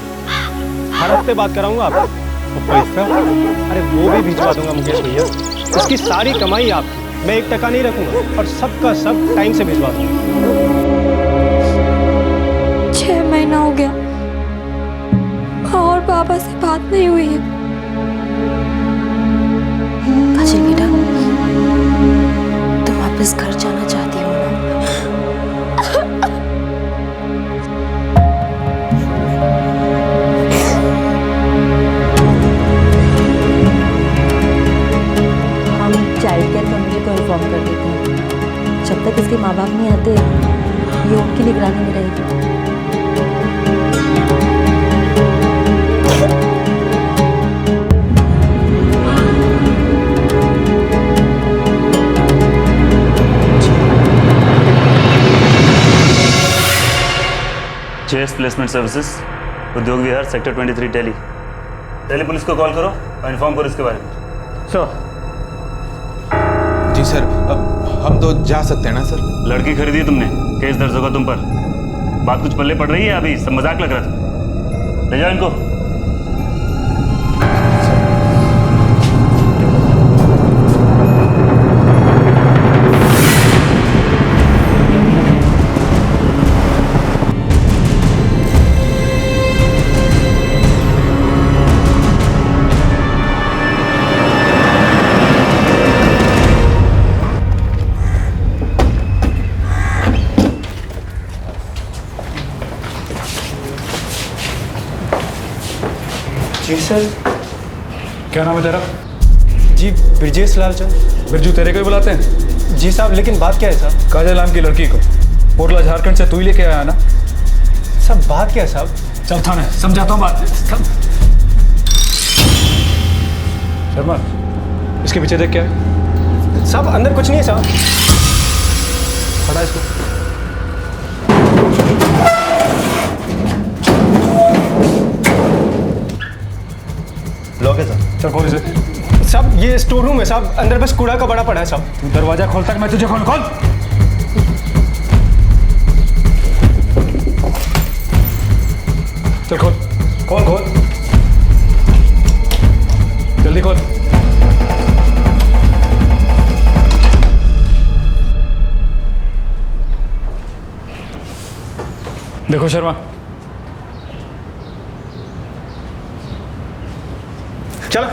हर हफ्ते बात कराऊंगा आपको। तो पैसा, अरे वो भी भिजवा दूंगा मुकेश भैया, उसकी सारी कमाई आपकी, मैं 1 टका नहीं रखूंगा और सबका सब टाइम से भिजवा दूंगा। 6 महीना हो गया, माँ और पापा से बात नहीं हुई है। काजल बेटा, तुम वापस घर जाना चाहती हो ना? चाइल्ड केयर कंपनी को इन्फॉर्म कर देते हैं। जब तक इसके माँ बाप नहीं आते, ये उनकी निगरानी में रहेगी। जेएस प्लेसमेंट सर्विसेज, उद्योग विहार, सेक्टर 23 दिल्ली पुलिस को कॉल करो और इन्फॉर्म करो इसके बारे में। सर। जी सर, अब हम तो जा सकते हैं ना सर? लड़की खरीदी तुमने, केस दर्ज होगा तुम पर। बात कुछ पल्ले पड़ रही है? अभी सब मजाक लग रहा था। ले जाओ इनको। सर। क्या नाम है तेरा? जी ब्रजेश लाल चंद। बिरजू तेरे को ही बुलाते हैं? जी साहब, लेकिन बात क्या है साहब? काजल नाम की लड़की को पोरला झारखंड से तू ही लेके आया ना? सब बात क्या है साहब? चल थाने, समझाता हूँ बात। शर्मा, इसके पीछे देख क्या है? साहब अंदर कुछ नहीं है साहब। पढ़ा इसको। लॉक है साहब। चल खोल इसे। साहब ये स्टोर रूम है साहब, अंदर बस कूड़ा का बड़ा पड़ा है साहब। तू दरवाजा खोलता है, मैं तुझे खोल। चल खोल। जल्दी खोल। देखो शर्मा, चल।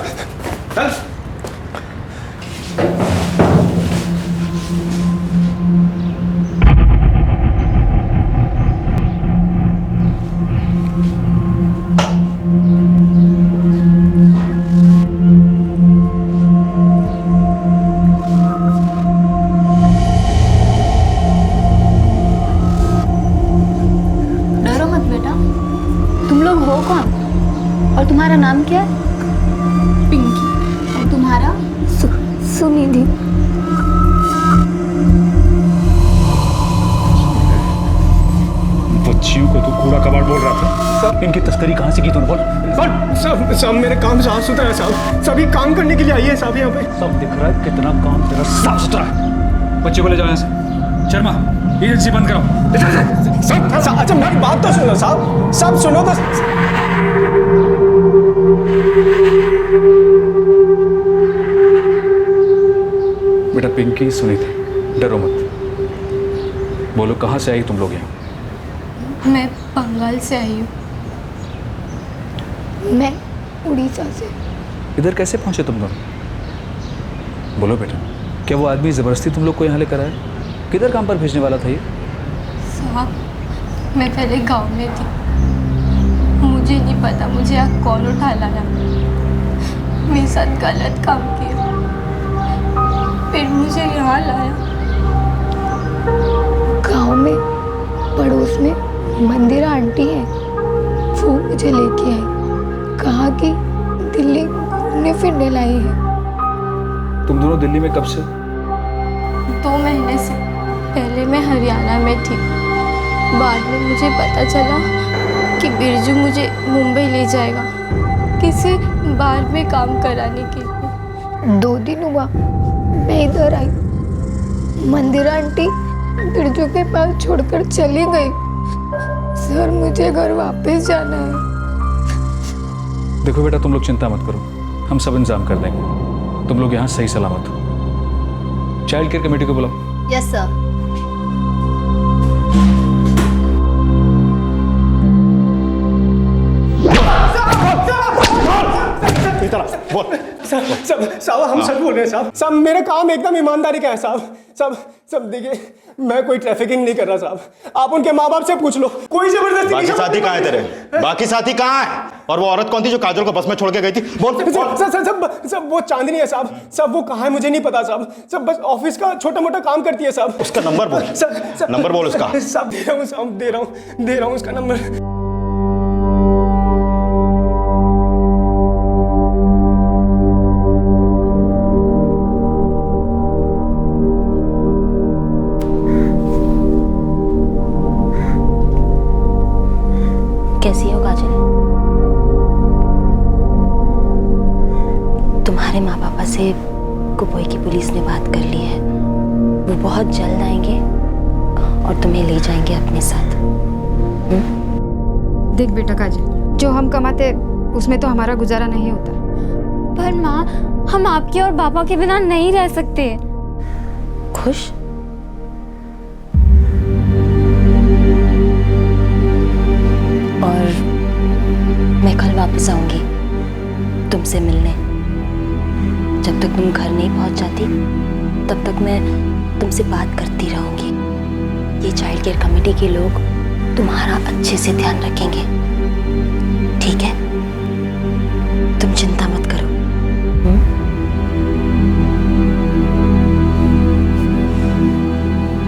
डरो मत बेटा। तुम लोग हो कौन और तुम्हारा नाम क्या है? पिंकी। और तुम्हारा? सुनिधि। बच्चियों को तू कूड़ा कबाड़ बोल रहा था? इनकी तस्करी कहाँ से की तूने? बोल। सब मेरे काम साफ सुथरा है साहब। सभी काम करने के लिए आई है साहब यहाँ पे। सब दिख रहा है कितना काम तेरा साफ सुथरा है। बच्चे को ले जाओ यहाँ से। शर्मा, एजेंसी बंद कराओ। सब अच्छा मेरी बात तो सुनो साहब। सब सुनो तो। बेटा पिंकी, सुनी थी, डरो मत। बोलो कहाँ से आई तुम लोग यहाँ? मैं बंगाल से आई हूँ। मैं उड़ीसा से। इधर कैसे पहुँचे तुम दोनों? बोलो बेटा, क्या वो आदमी ज़बरदस्ती तुम लोग को यहाँ लेकर आया? किधर काम पर भेजने वाला था ये? साहब मैं पहले गांव में थी, मुझे नहीं पता मुझे यहाँ कौन उठा लाया। मेरे साथ गलत काम किया, फिर मुझे यहाँ लाया। गांव में पड़ोस में मंदिरा आंटी है, वो मुझे लेके आई। कहा कि दिल्ली घूमने फिरने लाई है। तुम दोनों दिल्ली में कब से? 2 महीने से। पहले मैं हरियाणा में थी, बाद में मुझे पता चला कि बिरजू मुझे मुंबई ले जाएगा किसी बार में काम कराने के लिए। 2 दिन हुआ मैं इधर आई, मंदिरा आंटी बिरजू के पास छोड़कर चली गई। सर मुझे घर वापस जाना है। देखो बेटा, तुम लोग चिंता मत करो, हम सब इंतजाम कर देंगे। तुम लोग यहाँ सही सलामत हो। चाइल्ड केयर कमेटी को बुलाओ। Yes sir. साहब हम सच बोल रहे हैं साहब। साहब मेरा काम एकदम ईमानदारी का है साहब। सब देखिए, मैं कोई ट्रैफिकिंग नहीं कर रहा साहब। आप उनके माँ बाप से पूछ लो, कोई जबरदस्ती। बाकी साथी कहाँ है तेरे? बाकी साथी कहाँ है? और वो औरत कौन थी जो काजल को बस में छोड़ के गई थी? बोल। सब वो चांदनी है साहब। सब वो कहाँ है मुझे नहीं पता साहब। सब बस ऑफिस का छोटा मोटा काम करती है साहब। उसका नंबर बोल। नंबर बोल उसका। सब दे रहा हूँ साहब, दे रहा हूँ उसका नंबर। कैसी हो काजल? तुम्हारे माँ पापा से कुपोई की पुलिस ने बात कर ली है। वो बहुत जल्द आएंगे और तुम्हें ले जाएंगे अपने साथ। देख बेटा काजल, जो हम कमाते उसमें तो हमारा गुजारा नहीं होता। पर माँ, हम आपके और पापा के बिना नहीं रह सकते। खुश? और मैं कल वापस आऊंगी तुमसे मिलने। जब तक तुम घर नहीं पहुंच जाती तब तक मैं तुमसे बात करती रहूंगी। ये चाइल्ड केयर कमेटी के लोग तुम्हारा अच्छे से ध्यान रखेंगे, ठीक है? तुम चिंता मत करो।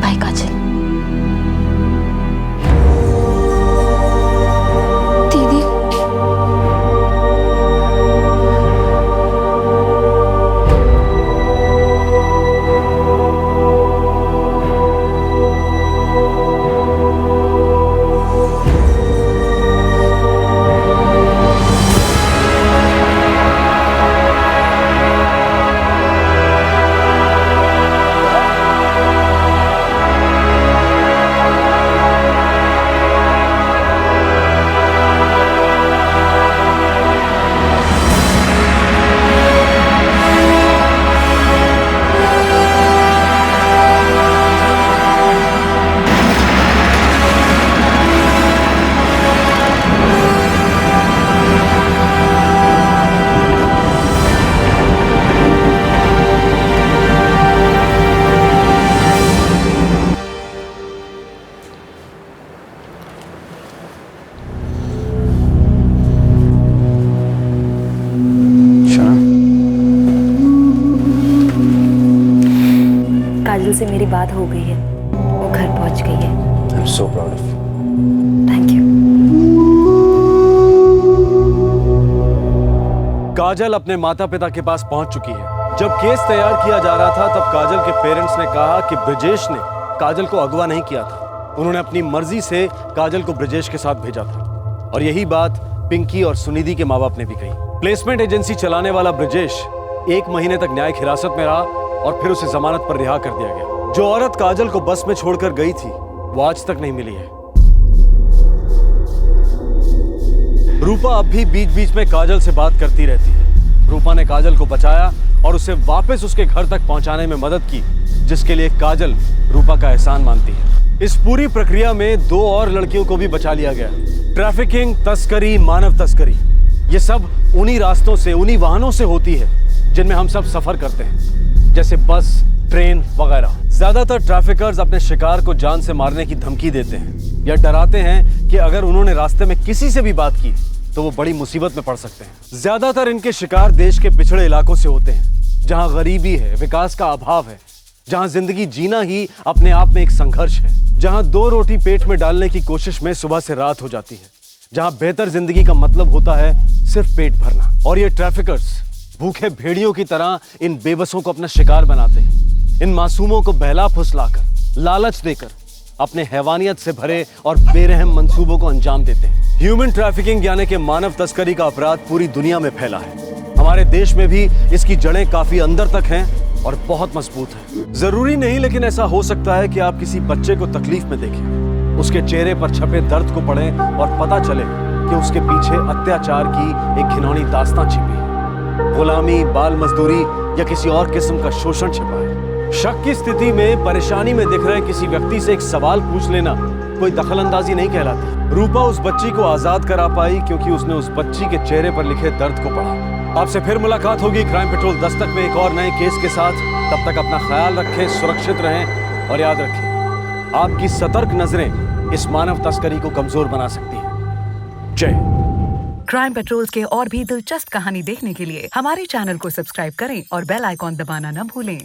बाय काजल। दीदी काजल से मेरी बात हो गई है, वो घर पहुंच गई है। I am so proud of you. Thank you. Kajal अपने माता पिता के पास पहुंच चुकी है। जब केस तैयार किया जा रहा था तब काजल के पेरेंट्स ने कहा कि ब्रजेश ने काजल को अगवा नहीं किया था। उन्होंने अपनी मर्जी से काजल को ब्रजेश के साथ भेजा था और यही बात पिंकी और सुनिधि के माँ बाप ने भी कही। प्लेसमेंट एजेंसी चलाने वाला ब्रजेश 1 महीने तक न्यायिक हिरासत में रहा और फिर उसे जमानत पर रिहा कर दिया गया। जो औरत काजल को बस में छोड़कर गई थी वो आज तक नहीं मिली है। रूपा अब भी बीच बीच में काजल से बात करती रहती है। रूपा ने काजल को बचाया और उसे वापस उसके घर तक पहुंचाने में मदद की, जिसके लिए काजल रूपा का एहसान मानती है। इस पूरी प्रक्रिया में 2 और लड़कियों को भी बचा लिया गया। ट्रैफिकिंग, तस्करी, मानव तस्करी, ये सब उन्हीं रास्तों से, उन्हीं वाहनों से होती है जिनमें हम सब सफर करते हैं, जैसे बस, ट्रेन वगैरह। ज्यादातर ट्रैफिकर्स अपने शिकार को जान से मारने की धमकी देते हैं या डराते हैं कि अगर उन्होंने रास्ते में किसी से भी बात की तो वो बड़ी मुसीबत में पड़ सकते हैं। ज्यादातर इनके शिकार देश के पिछड़े इलाकों से होते हैं, जहां गरीबी है, विकास का अभाव है, जहां जिंदगी जीना ही अपने आप में एक संघर्ष है, जहां 2 रोटी पेट में डालने की कोशिश में सुबह से रात हो जाती है, जहां बेहतर जिंदगी का मतलब होता है सिर्फ पेट भरना। और ये ट्रैफिकर्स भूखे भेड़ियों की तरह इन बेबसों को अपना शिकार बनाते हैं। इन मासूमों को बहला फुसलाकर, लालच देकर अपने हैवानियत से भरे और बेरहम मंसूबों को अंजाम देते हैं। ह्यूमन ट्रैफिकिंग यानी कि मानव तस्करी का अपराध पूरी दुनिया में फैला है। हमारे देश में भी इसकी जड़ें काफी अंदर तक हैं और बहुत मजबूत है। जरूरी नहीं, लेकिन ऐसा हो सकता है कि आप किसी बच्चे को तकलीफ में देखें, उसके चेहरे पर छपे दर्द को पढ़ें और पता चले कि उसके पीछे अत्याचार की एक घिनौनी दास्तां छिपी है। गुलामी, बाल मजदूरी या किसी और किस्म का शोषण छिपा है। शक की स्थिति में, परेशानी में दिख रहे किसी व्यक्ति से एक सवाल पूछ लेना कोई दखलंदाजी नहीं कहलाती। रूपा उस बच्ची को आजाद करा पाई क्योंकि उसने उस बच्ची के चेहरे पर लिखे दर्द को पढ़ा। आपसे फिर मुलाकात होगी क्राइम पेट्रोल दस्तक में एक और नए केस के साथ। तब तक अपना ख्याल रखें, सुरक्षित रहें और याद रखें, आपकी सतर्क नजरें इस मानव तस्करी को कमजोर बना सकती हैं। जय। क्राइम पेट्रोल्स के और भी दिलचस्प कहानी देखने के लिए हमारे चैनल को सब्सक्राइब करें और बेल आइकॉन दबाना न भूलें।